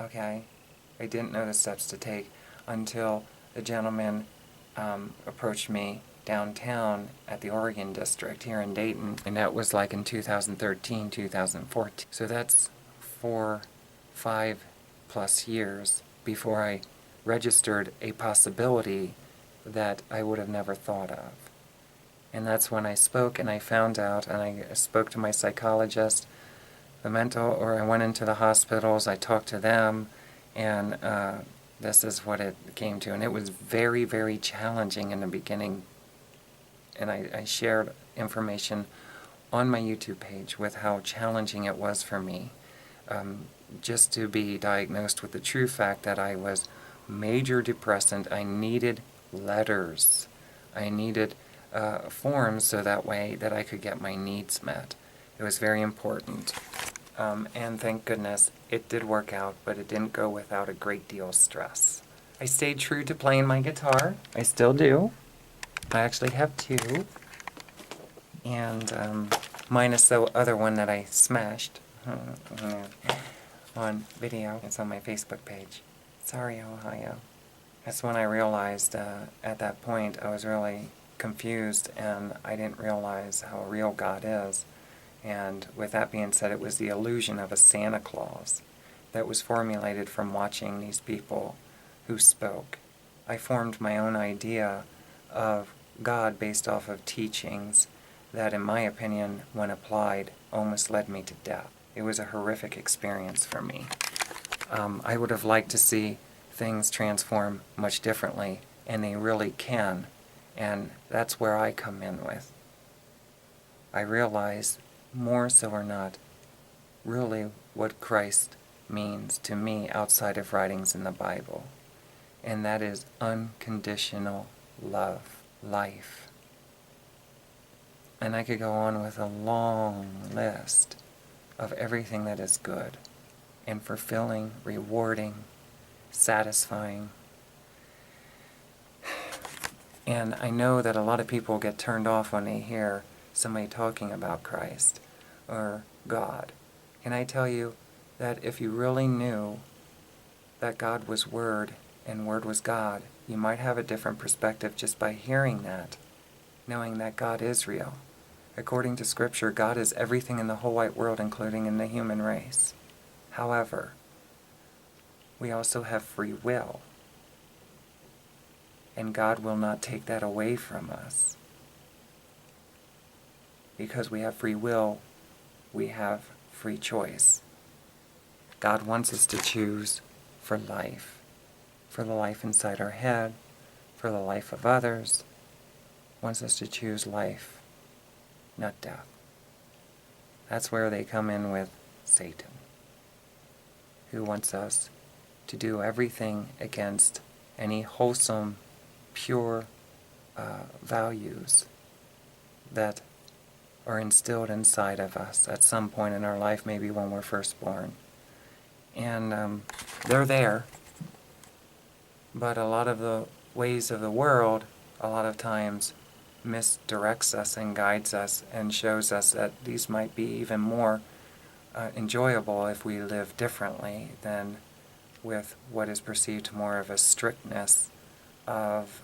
Okay? I didn't know the steps to take until the gentleman approached me downtown at the Oregon District here in Dayton, and that was like in 2013, 2014. So that's 5+ years before I registered a possibility that I would have never thought of. And that's when I spoke and I found out, and I spoke to my psychologist, I went into the hospitals, I talked to them, and this is what it came to. And it was very, very challenging in the beginning. And I shared information on my YouTube page with how challenging it was for me just to be diagnosed with the true fact that I was major depressant. I needed letters. I needed forms so that way that I could get my needs met. It was very important. And thank goodness it did work out, but it didn't go without a great deal of stress. I stayed true to playing my guitar. I still do. I actually have two. and minus the other one that I smashed on video. It's on my Facebook page. Sorry, Ohio. That's when I realized at that point I was really confused, and I didn't realize how real God is. And with that being said, it was the illusion of a Santa Claus that was formulated from watching these people who spoke. I formed my own idea of God based off of teachings that, in my opinion, when applied, almost led me to death. It was a horrific experience for me. I would have liked to see things transform much differently, and they really can. And that's where I come in with. I realize, more so or not, really what Christ means to me outside of writings in the Bible. And that is unconditional love, life. And I could go on with a long list of everything that is good and fulfilling, rewarding, satisfying. And I know that a lot of people get turned off when they hear somebody talking about Christ or God. Can I tell you that if you really knew that God was Word and Word was God, you might have a different perspective just by hearing that, knowing that God is real. According to Scripture, God is everything in the whole wide world, including in the human race. However, we also have free will, and God will not take that away from us. Because we have free will, we have free choice. God wants us to choose for life, for the life inside our head, for the life of others. Wants us to choose life, not death. That's where they come in with Satan, who wants us to do everything against any wholesome, pure values that are instilled inside of us at some point in our life, maybe when we're first born. And they're there, but a lot of the ways of the world, a lot of times, misdirects us and guides us and shows us that these might be even more enjoyable if we live differently than with what is perceived more of a strictness of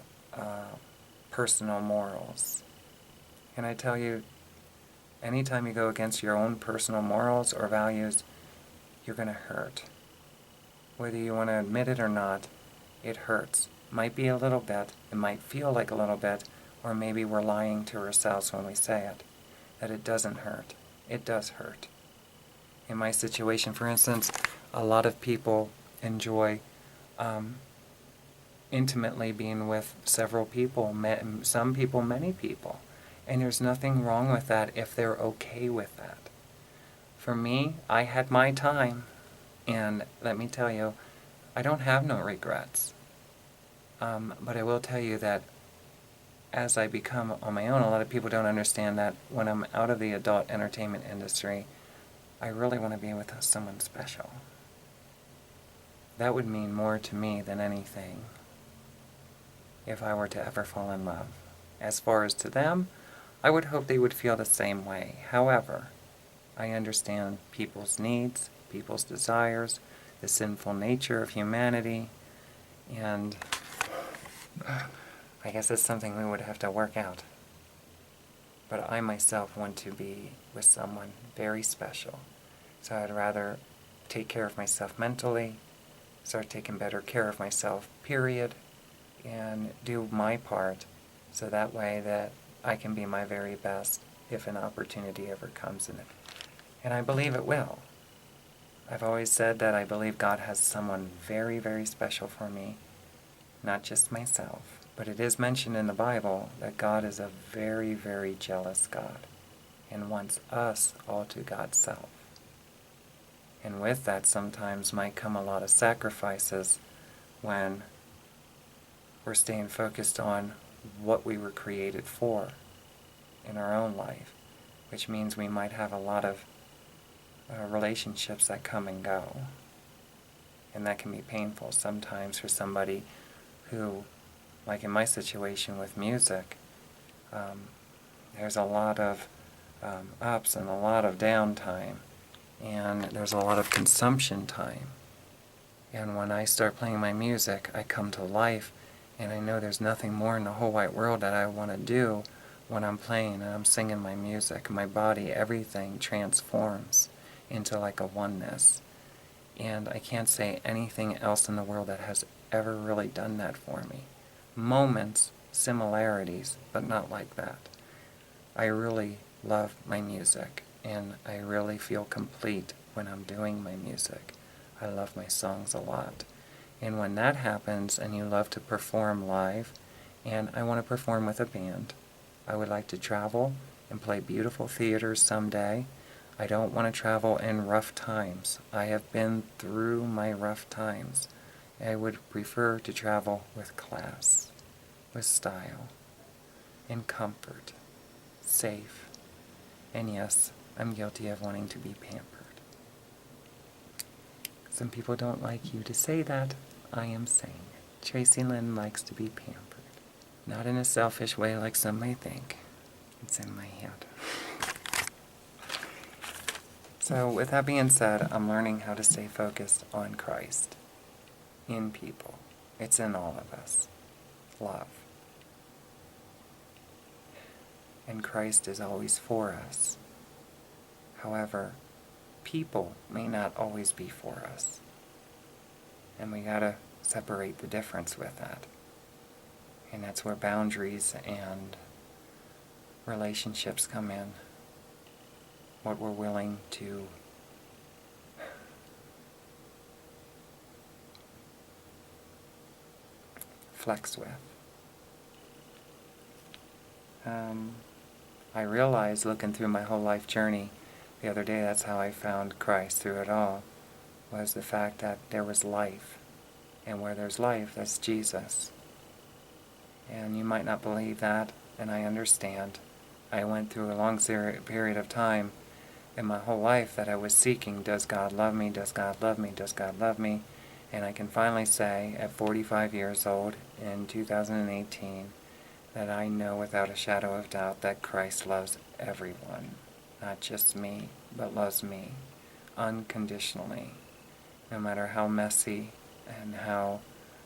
personal morals. Can I tell you, anytime you go against your own personal morals or values, you're going to hurt. Whether you want to admit it or not, it hurts. Might be a little bit, it might feel like a little bit, or maybe we're lying to ourselves when we say it, that it doesn't hurt. It does hurt. In my situation, for instance, a lot of people enjoy intimately being with several people, some people, many people. And there's nothing wrong with that if they're okay with that. For me, I had my time, and let me tell you, I don't have no regrets. But I will tell you that as I become on my own, a lot of people don't understand that when I'm out of the adult entertainment industry, I really want to be with someone special. That would mean more to me than anything if I were to ever fall in love. As far as to them, I would hope they would feel the same way. However, I understand people's needs, people's desires, the sinful nature of humanity, and I guess it's something we would have to work out. But I myself want to be with someone very special. So I'd rather take care of myself mentally, start taking better care of myself, period, and do my part so that way that I can be my very best if an opportunity ever comes in it. And I believe it will. I've always said that I believe God has someone very, very special for me, not just myself. But it is mentioned in the Bible that God is a very, very jealous God and wants us all to God's self. And with that sometimes might come a lot of sacrifices when we're staying focused on what we were created for in our own life, which means we might have a lot of relationships that come and go. And that can be painful sometimes for somebody who, like in my situation with music, there's a lot of ups and a lot of downtime, and there's a lot of consumption time. And when I start playing my music, I come to life, and I know there's nothing more in the whole wide world that I want to do when I'm playing and I'm singing my music. My body, everything transforms into like a oneness. And I can't say anything else in the world that has ever really done that for me. Moments, similarities, but not like that. I really love my music, and I really feel complete when I'm doing my music. I love my songs a lot. And when that happens, and you love to perform live, and I want to perform with a band, I would like to travel and play beautiful theaters someday. I don't want to travel in rough times. I have been through my rough times. I would prefer to travel with class, with style, in comfort, safe. And yes, I'm guilty of wanting to be pampered. Some people don't like you to say that. I am saying it. Tracilyn likes to be pampered. Not in a selfish way like some may think. It's in my head. So with that being said, I'm learning how to stay focused on Christ in people. It's in all of us. Love. And Christ is always for us. However, people may not always be for us. And we gotta separate the difference with that. And that's where boundaries and relationships come in. What we're willing to flex with. I realized looking through my whole life journey the other day, that's how I found Christ through it all, was the fact that there was life. And where there's life, that's Jesus. And you might not believe that, and I understand. I went through a long period of time in my whole life that I was seeking, does God love me, does God love me, does God love me? And I can finally say, at 45 years old, in 2018, that I know without a shadow of doubt that Christ loves everyone. Not just me, but loves me unconditionally. No matter how messy and how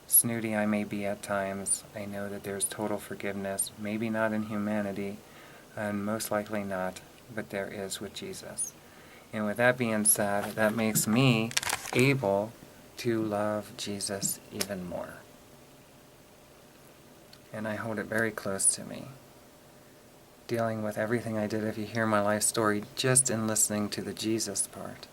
snooty I may be at times, I know that there's total forgiveness, maybe not in humanity, and most likely not, but there is with Jesus. And with that being said, that makes me able to love Jesus even more. And I hold it very close to me. Dealing with everything I did, if you hear my life story, just in listening to the Jesus part.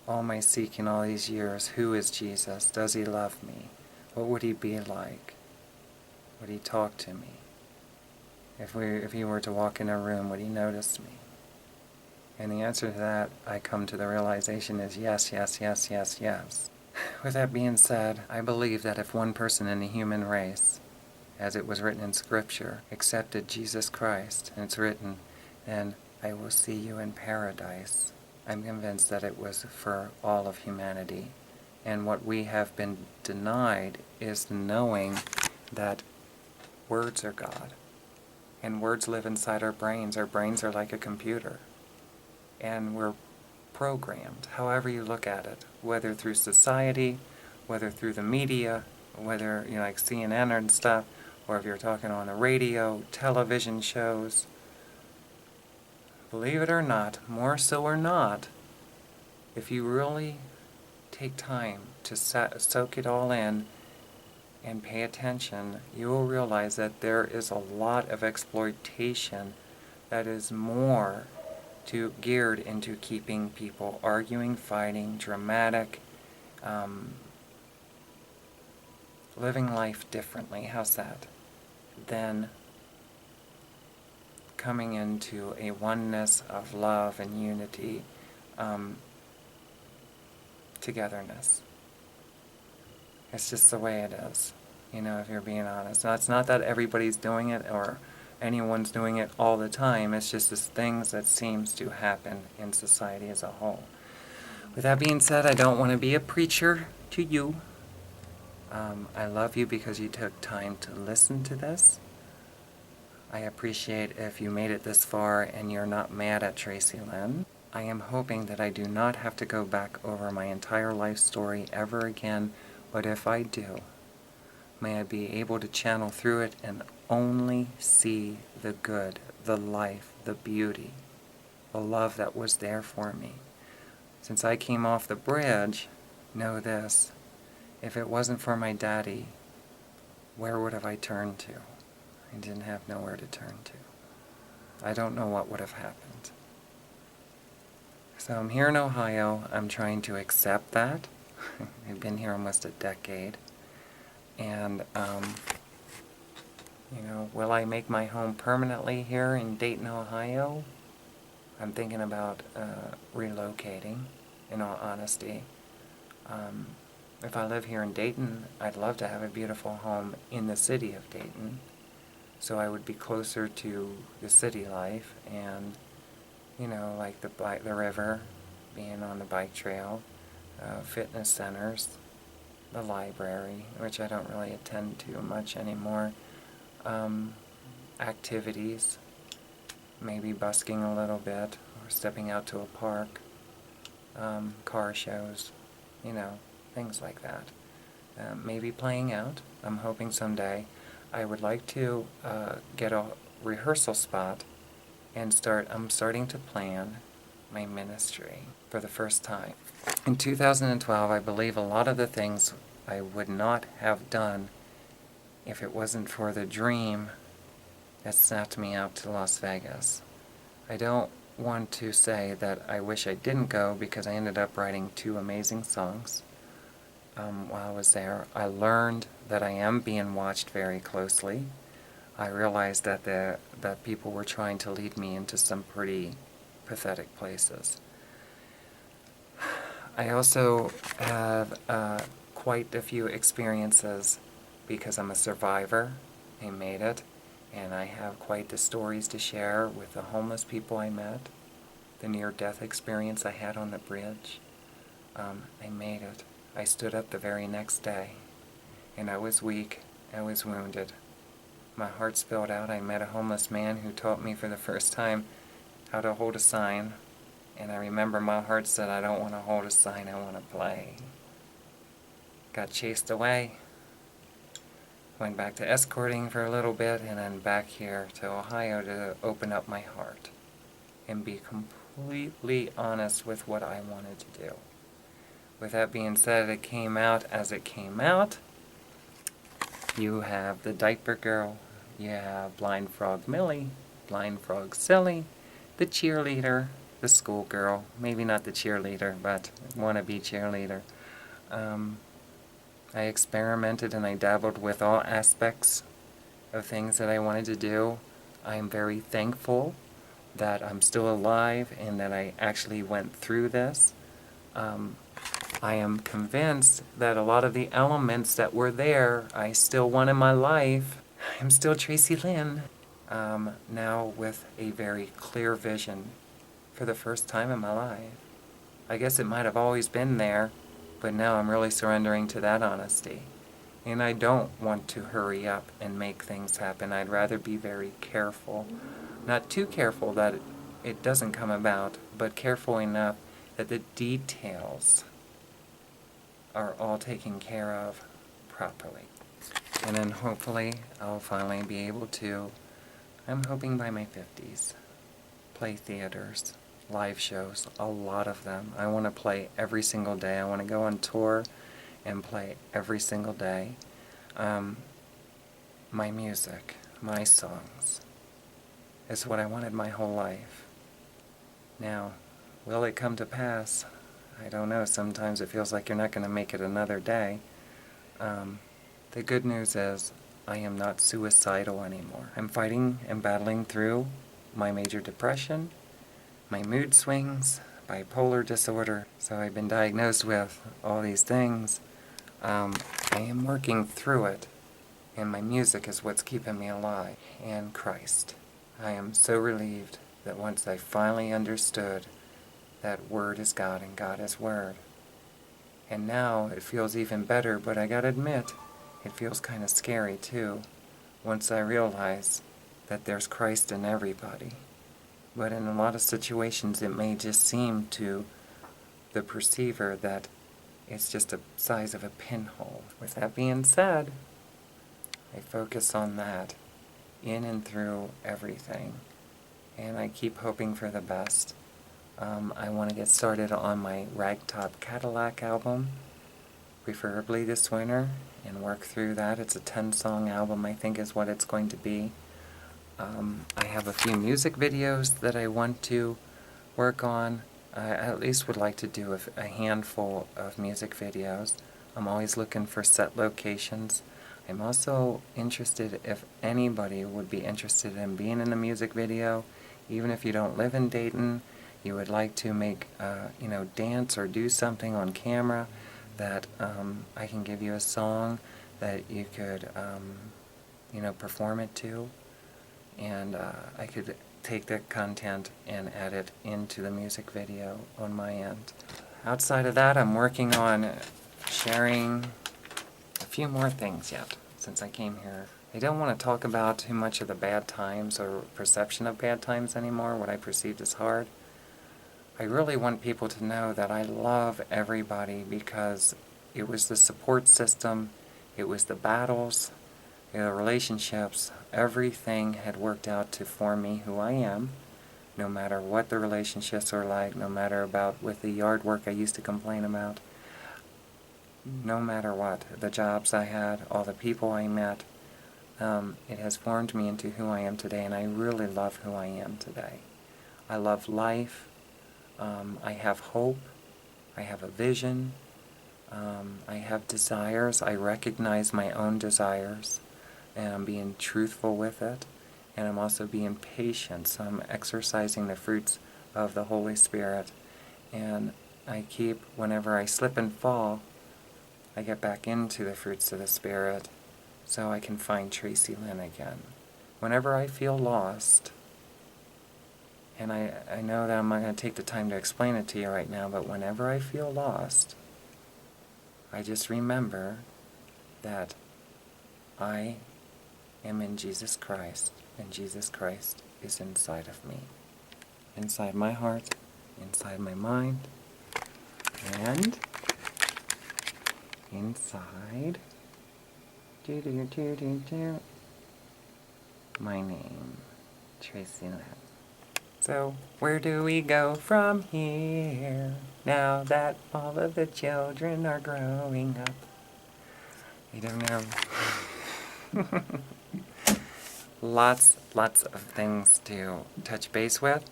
All my seeking all these years, who is Jesus? Does he love me? What would he be like? Would he talk to me? If he were to walk in a room, would he notice me? And the answer to that, I come to the realization, is yes, yes, yes, yes, yes. With that being said, I believe that if one person in the human race, as it was written in Scripture, accepted Jesus Christ, and it's written, then I will see you in paradise. I'm convinced that it was for all of humanity. And what we have been denied is knowing that words are God. And words live inside our brains. Our brains are like a computer. And we're programmed, however you look at it, whether through society, whether through the media, whether, like CNN and stuff, or if you're talking on the radio, television shows. Believe it or not, more so or not, if you really take time to soak it all in and pay attention, you will realize that there is a lot of exploitation that is more geared into keeping people arguing, fighting, dramatic, living life differently. How's that? Then coming into a oneness of love and unity, togetherness. It's just the way it is, if you're being honest. Now, it's not that everybody's doing it or anyone's doing it all the time. It's just this things that seems to happen in society as a whole. With that being said, I don't want to be a preacher to you. I love you because you took time to listen to this. I appreciate if you made it this far and you're not mad at Tracilyn. I am hoping that I do not have to go back over my entire life story ever again, but if I do, may I be able to channel through it and only see the good, the life, the beauty, the love that was there for me. Since I came off the bridge, know this, if it wasn't for my daddy, where would have I turned to? I didn't have nowhere to turn to. I don't know what would have happened. So I'm here in Ohio. I'm trying to accept that. I've been here almost a decade. And, will I make my home permanently here in Dayton, Ohio? I'm thinking about relocating, in all honesty. If I live here in Dayton, I'd love to have a beautiful home in the city of Dayton. So I would be closer to the city life and, like the river, being on the bike trail, fitness centers, the library, which I don't really attend to much anymore, activities, maybe busking a little bit, or stepping out to a park, car shows, things like that. Maybe playing out. I'm hoping someday. I would like to get a rehearsal spot and I'm starting to plan my ministry for the first time. In 2012, I believe a lot of the things I would not have done if it wasn't for the dream that snapped me out to Las Vegas. I don't want to say that I wish I didn't go because I ended up writing 2 amazing songs while I was there. I learned that I am being watched very closely. I realized that people were trying to lead me into some pretty pathetic places. I also have quite a few experiences because I'm a survivor. I made it, and I have quite the stories to share with the homeless people I met, the near-death experience I had on the bridge. I made it. I stood up the very next day, and I was weak, I was wounded. My heart spilled out. I met a homeless man who taught me for the first time how to hold a sign, and I remember my heart said, I don't want to hold a sign, I want to play. Got chased away, went back to escorting for a little bit, and then back here to Ohio to open up my heart and be completely honest with what I wanted to do. With that being said, it came out as it came out. You have the diaper girl, you have Blind Frog Millie, Blind Frog Silly, the cheerleader, the schoolgirl, maybe not the cheerleader, but wannabe cheerleader. I experimented and I dabbled with all aspects of things that I wanted to do. I am very thankful that I'm still alive and that I actually went through this. I am convinced that a lot of the elements that were there, I still want in my life. I'm still Tracilyn. Now with a very clear vision for the first time in my life. I guess it might have always been there, but now I'm really surrendering to that honesty. And I don't want to hurry up and make things happen. I'd rather be very careful. Not too careful that it doesn't come about, but careful enough that the details are all taken care of properly. And then hopefully I'll finally be able to, I'm hoping by my 50s, play theaters, live shows, a lot of them. I want to play every single day. I want to go on tour and play every single day. My music, my songs, is what I wanted my whole life. Now, will it come to pass? I don't know. Sometimes it feels like you're not going to make it another day. The good news is I am not suicidal anymore. I'm fighting and battling through my major depression, my mood swings, bipolar disorder. So I've been diagnosed with all these things. I am working through it, and my music is what's keeping me alive, and Christ. I am so relieved that once I finally understood that Word is God and God is Word. And now it feels even better, but I gotta admit, it feels kind of scary too, once I realize that there's Christ in everybody. But in a lot of situations, it may just seem to the perceiver that it's just the size of a pinhole. With that being said, I focus on that in and through everything, and I keep hoping for the best. I want to get started on my Ragtop Cadillac album, preferably this winter, and work through that. It's a 10-song album, I think, is what it's going to be. I have a few music videos that I want to work on. I at least would like to do a handful of music videos. I'm always looking for set locations. I'm also interested if anybody would be interested in being in a music video, even if you don't live in Dayton, you would like to make, dance or do something on camera, that I can give you a song that you could, perform it to, and I could take that content and add it into the music video on my end. Outside of that, I'm working on sharing a few more things yet since I came here. I don't want to talk about too much of the bad times or perception of bad times anymore, what I perceived as hard. I really want people to know that I love everybody, because it was the support system, it was the battles, the relationships, everything had worked out to form me who I am, no matter what the relationships are like, no matter about with the yard work I used to complain about, no matter what, the jobs I had, all the people I met, it has formed me into who I am today, and I really love who I am today. I love life. I have hope. I have a vision. I have desires. I recognize my own desires, and I'm being truthful with it, and I'm also being patient, so I'm exercising the fruits of the Holy Spirit, and I keep, whenever I slip and fall, I get back into the fruits of the Spirit so I can find Tracilyn again. Whenever I feel lost, and I know that I'm not going to take the time to explain it to you right now, but whenever I feel lost, I just remember that I am in Jesus Christ, and Jesus Christ is inside of me, inside my heart, inside my mind, and inside my name, Tracilyn. So, where do we go from here, now that all of the children are growing up? I don't know. Lots of things to touch base with.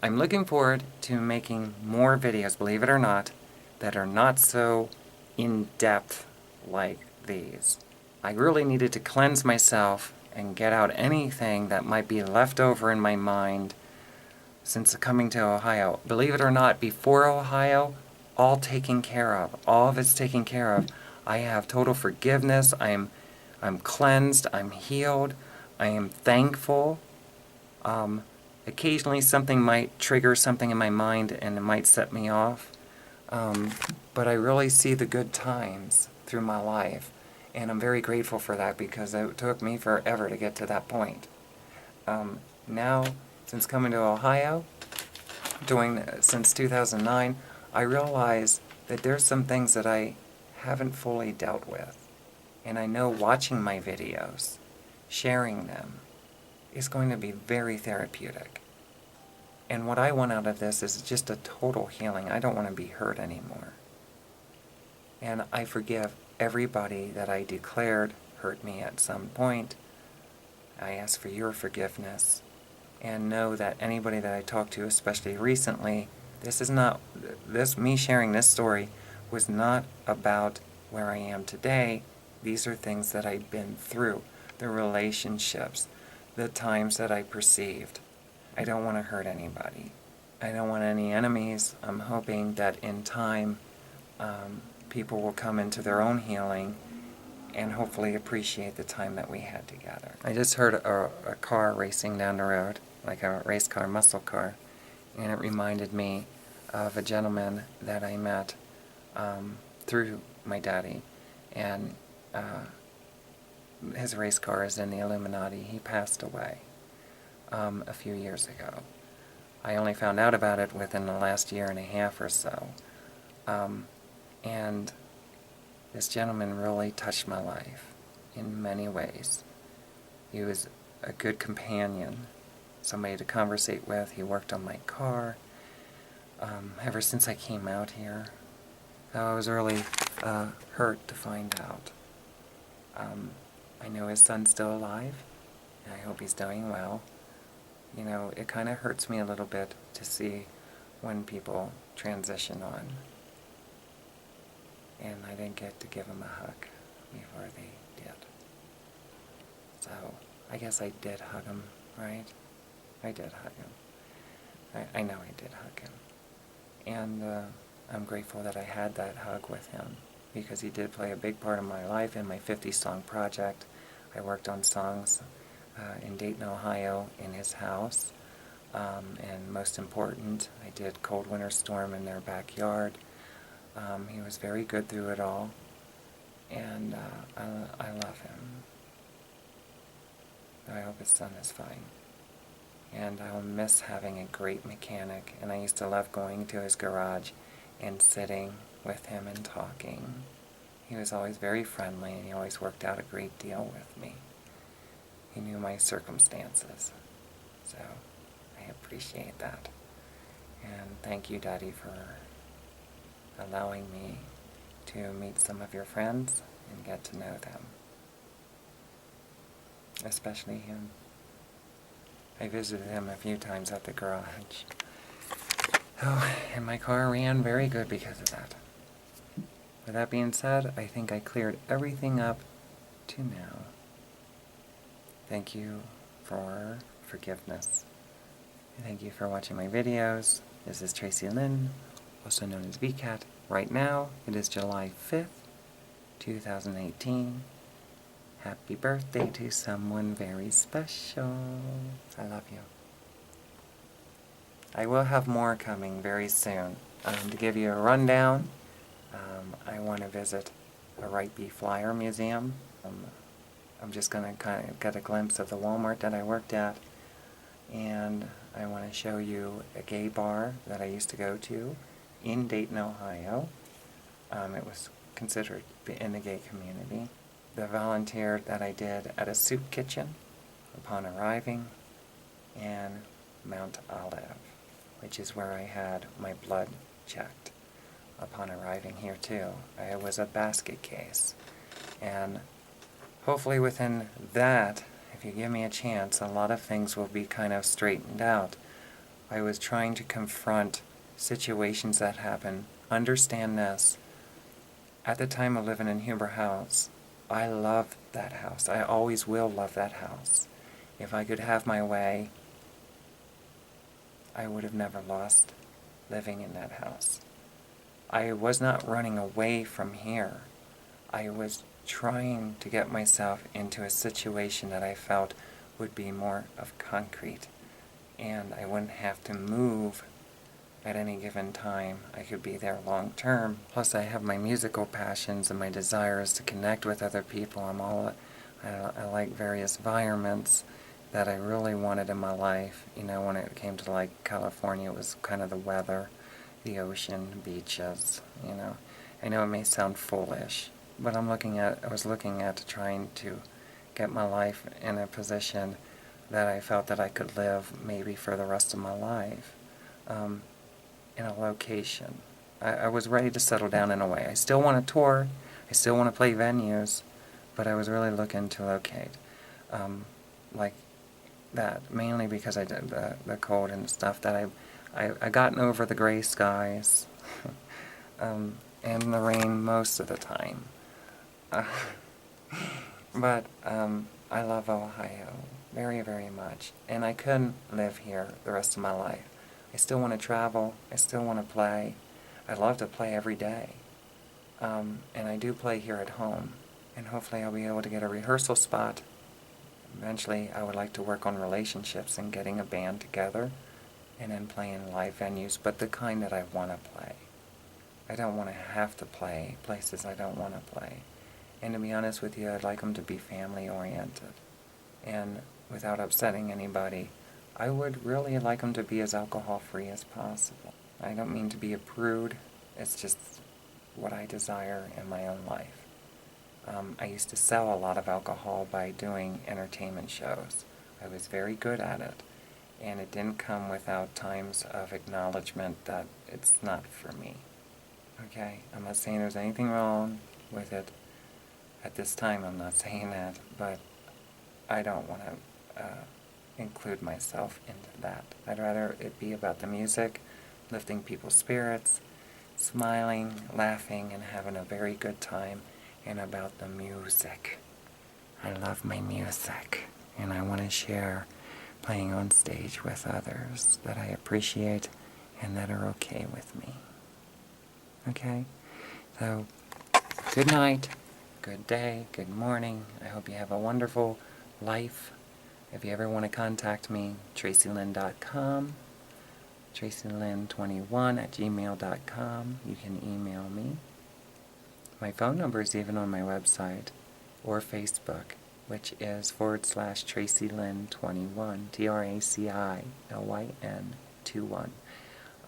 I'm looking forward to making more videos, believe it or not, that are not so in-depth like these. I really needed to cleanse myself and get out anything that might be left over in my mind since coming to Ohio. Believe it or not, before Ohio, all taken care of. All of it's taken care of. I have total forgiveness. I'm cleansed. I'm healed. I am thankful. Occasionally something might trigger something in my mind and it might set me off. But I really see the good times through my life. And I'm very grateful for that, because it took me forever to get to that point. Now, since coming to Ohio, since 2009, I realize that there's some things that I haven't fully dealt with. And I know watching my videos, sharing them, is going to be very therapeutic. And what I want out of this is just a total healing. I don't want to be hurt anymore. And I forgive everybody that I declared hurt me at some point. I ask for your forgiveness. And know that anybody that I talk to, especially recently, me sharing this story was not about where I am today. These are things that I've been through, the relationships, the times that I perceived. I don't want to hurt anybody. I don't want any enemies. I'm hoping that in time, people will come into their own healing and hopefully appreciate the time that we had together. I just heard a car racing down the road, like a race car, muscle car, and it reminded me of a gentleman that I met through my daddy, and his race car is in the Illuminati. He passed away. a few years ago. I only found out about it within the last year and a half or so. And this gentleman really touched my life in many ways. He was a good companion, somebody to conversate with. He worked on my car. Ever since I came out here, I was really hurt to find out. I know his son's still alive, and I hope he's doing well. You know, it kind of hurts me a little bit to see when people transition on. And I didn't get to give him a hug before they did. So, I guess I did hug him, right? I did hug him. I know I did hug him. And I'm grateful that I had that hug with him, because he did play a big part of my life in my 50-song project. I worked on songs in Dayton, Ohio, in his house. And most important, I did Cold Winter Storm in their backyard. He was very good through it all, and I love him. I hope his son is fine. And I'll miss having a great mechanic, and I used to love going to his garage and sitting with him and talking. He was always very friendly, and he always worked out a great deal with me. He knew my circumstances, so I appreciate that. And thank you, Daddy, for allowing me to meet some of your friends and get to know them. Especially him. I visited him a few times at the garage. Oh, and my car ran very good because of that. With that being said, I think I cleared everything up to now. Thank you for forgiveness. Thank you for watching my videos. This is Tracilyn, also known as VCAT. Right now, it is July 5th, 2018. Happy birthday to someone very special. I love you. I will have more coming very soon. To give you a rundown, I want to visit a Right Beef Flyer Museum. I'm just going to kind of get a glimpse of the Walmart that I worked at. And I want to show you a gay bar that I used to go to in Dayton, Ohio. It was considered in the gay community. The volunteer that I did at a soup kitchen upon arriving, and Mount Olive, which is where I had my blood checked upon arriving here too. I was a basket case, and hopefully within that, if you give me a chance, a lot of things will be kind of straightened out. I was trying to confront situations that happen. Understand this. At the time of living in Huber House, I loved that house. I always will love that house. If I could have my way, I would have never lost living in that house. I was not running away from here. I was trying to get myself into a situation that I felt would be more of concrete, and I wouldn't have to move at any given time. I could be there long term. Plus I have my musical passions and my desires to connect with other people. I like various environments that I really wanted in my life. You know, when it came to like California, it was kind of the weather, the ocean, beaches, you know. I know it may sound foolish, but I was looking at trying to get my life in a position that I felt that I could live maybe for the rest of my life. In a location. I was ready to settle down in a way. I still want to tour, I still want to play venues, but I was really looking to locate. Like that, mainly because I did the cold and stuff, that I gotten over the gray skies and the rain most of the time. But I love Ohio very, very much, and I couldn't live here the rest of my life. I still want to travel. I still want to play. I love to play every day. And I do play here at home. And hopefully I'll be able to get a rehearsal spot. Eventually I would like to work on relationships and getting a band together and then playing live venues, but the kind that I want to play. I don't want to have to play places I don't want to play. And to be honest with you, I'd like them to be family oriented. And without upsetting anybody, I would really like them to be as alcohol-free as possible. I don't mean to be a prude, it's just what I desire in my own life. I used to sell a lot of alcohol by doing entertainment shows. I was very good at it, and it didn't come without times of acknowledgement that it's not for me. Okay? I'm not saying there's anything wrong with it. At this time, I'm not saying that, but I don't want to include myself into that. I'd rather it be about the music, lifting people's spirits, smiling, laughing, and having a very good time, and about the music. I love my music, and I want to share playing on stage with others that I appreciate and that are okay with me. Okay? So, good night, good day, good morning. I hope you have a wonderful life. If you ever want to contact me, Tracilyn.com, Tracilyn21@gmail.com. You can email me. My phone number is even on my website or Facebook, which is /Tracilyn21, Tracilyn 21.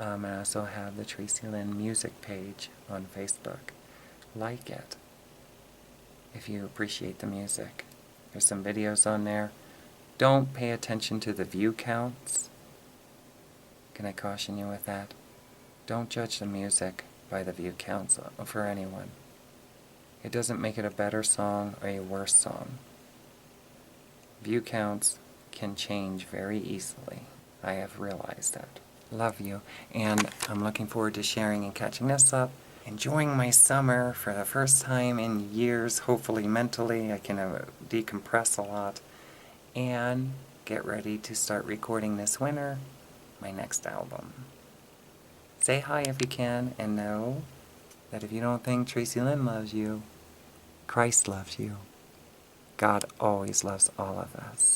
I also have the Tracilyn music page on Facebook. Like it if you appreciate the music. There's some videos on there. Don't pay attention to the view counts. Can I caution you with that? Don't judge the music by the view counts for anyone. It doesn't make it a better song or a worse song. View counts can change very easily. I have realized that. Love you, and I'm looking forward to sharing and catching this up. Enjoying my summer for the first time in years, hopefully mentally. I can decompress a lot and get ready to start recording this winter my next album. Say hi if you can, and know that if you don't think Tracilyn loves you, Christ loves you. God always loves all of us.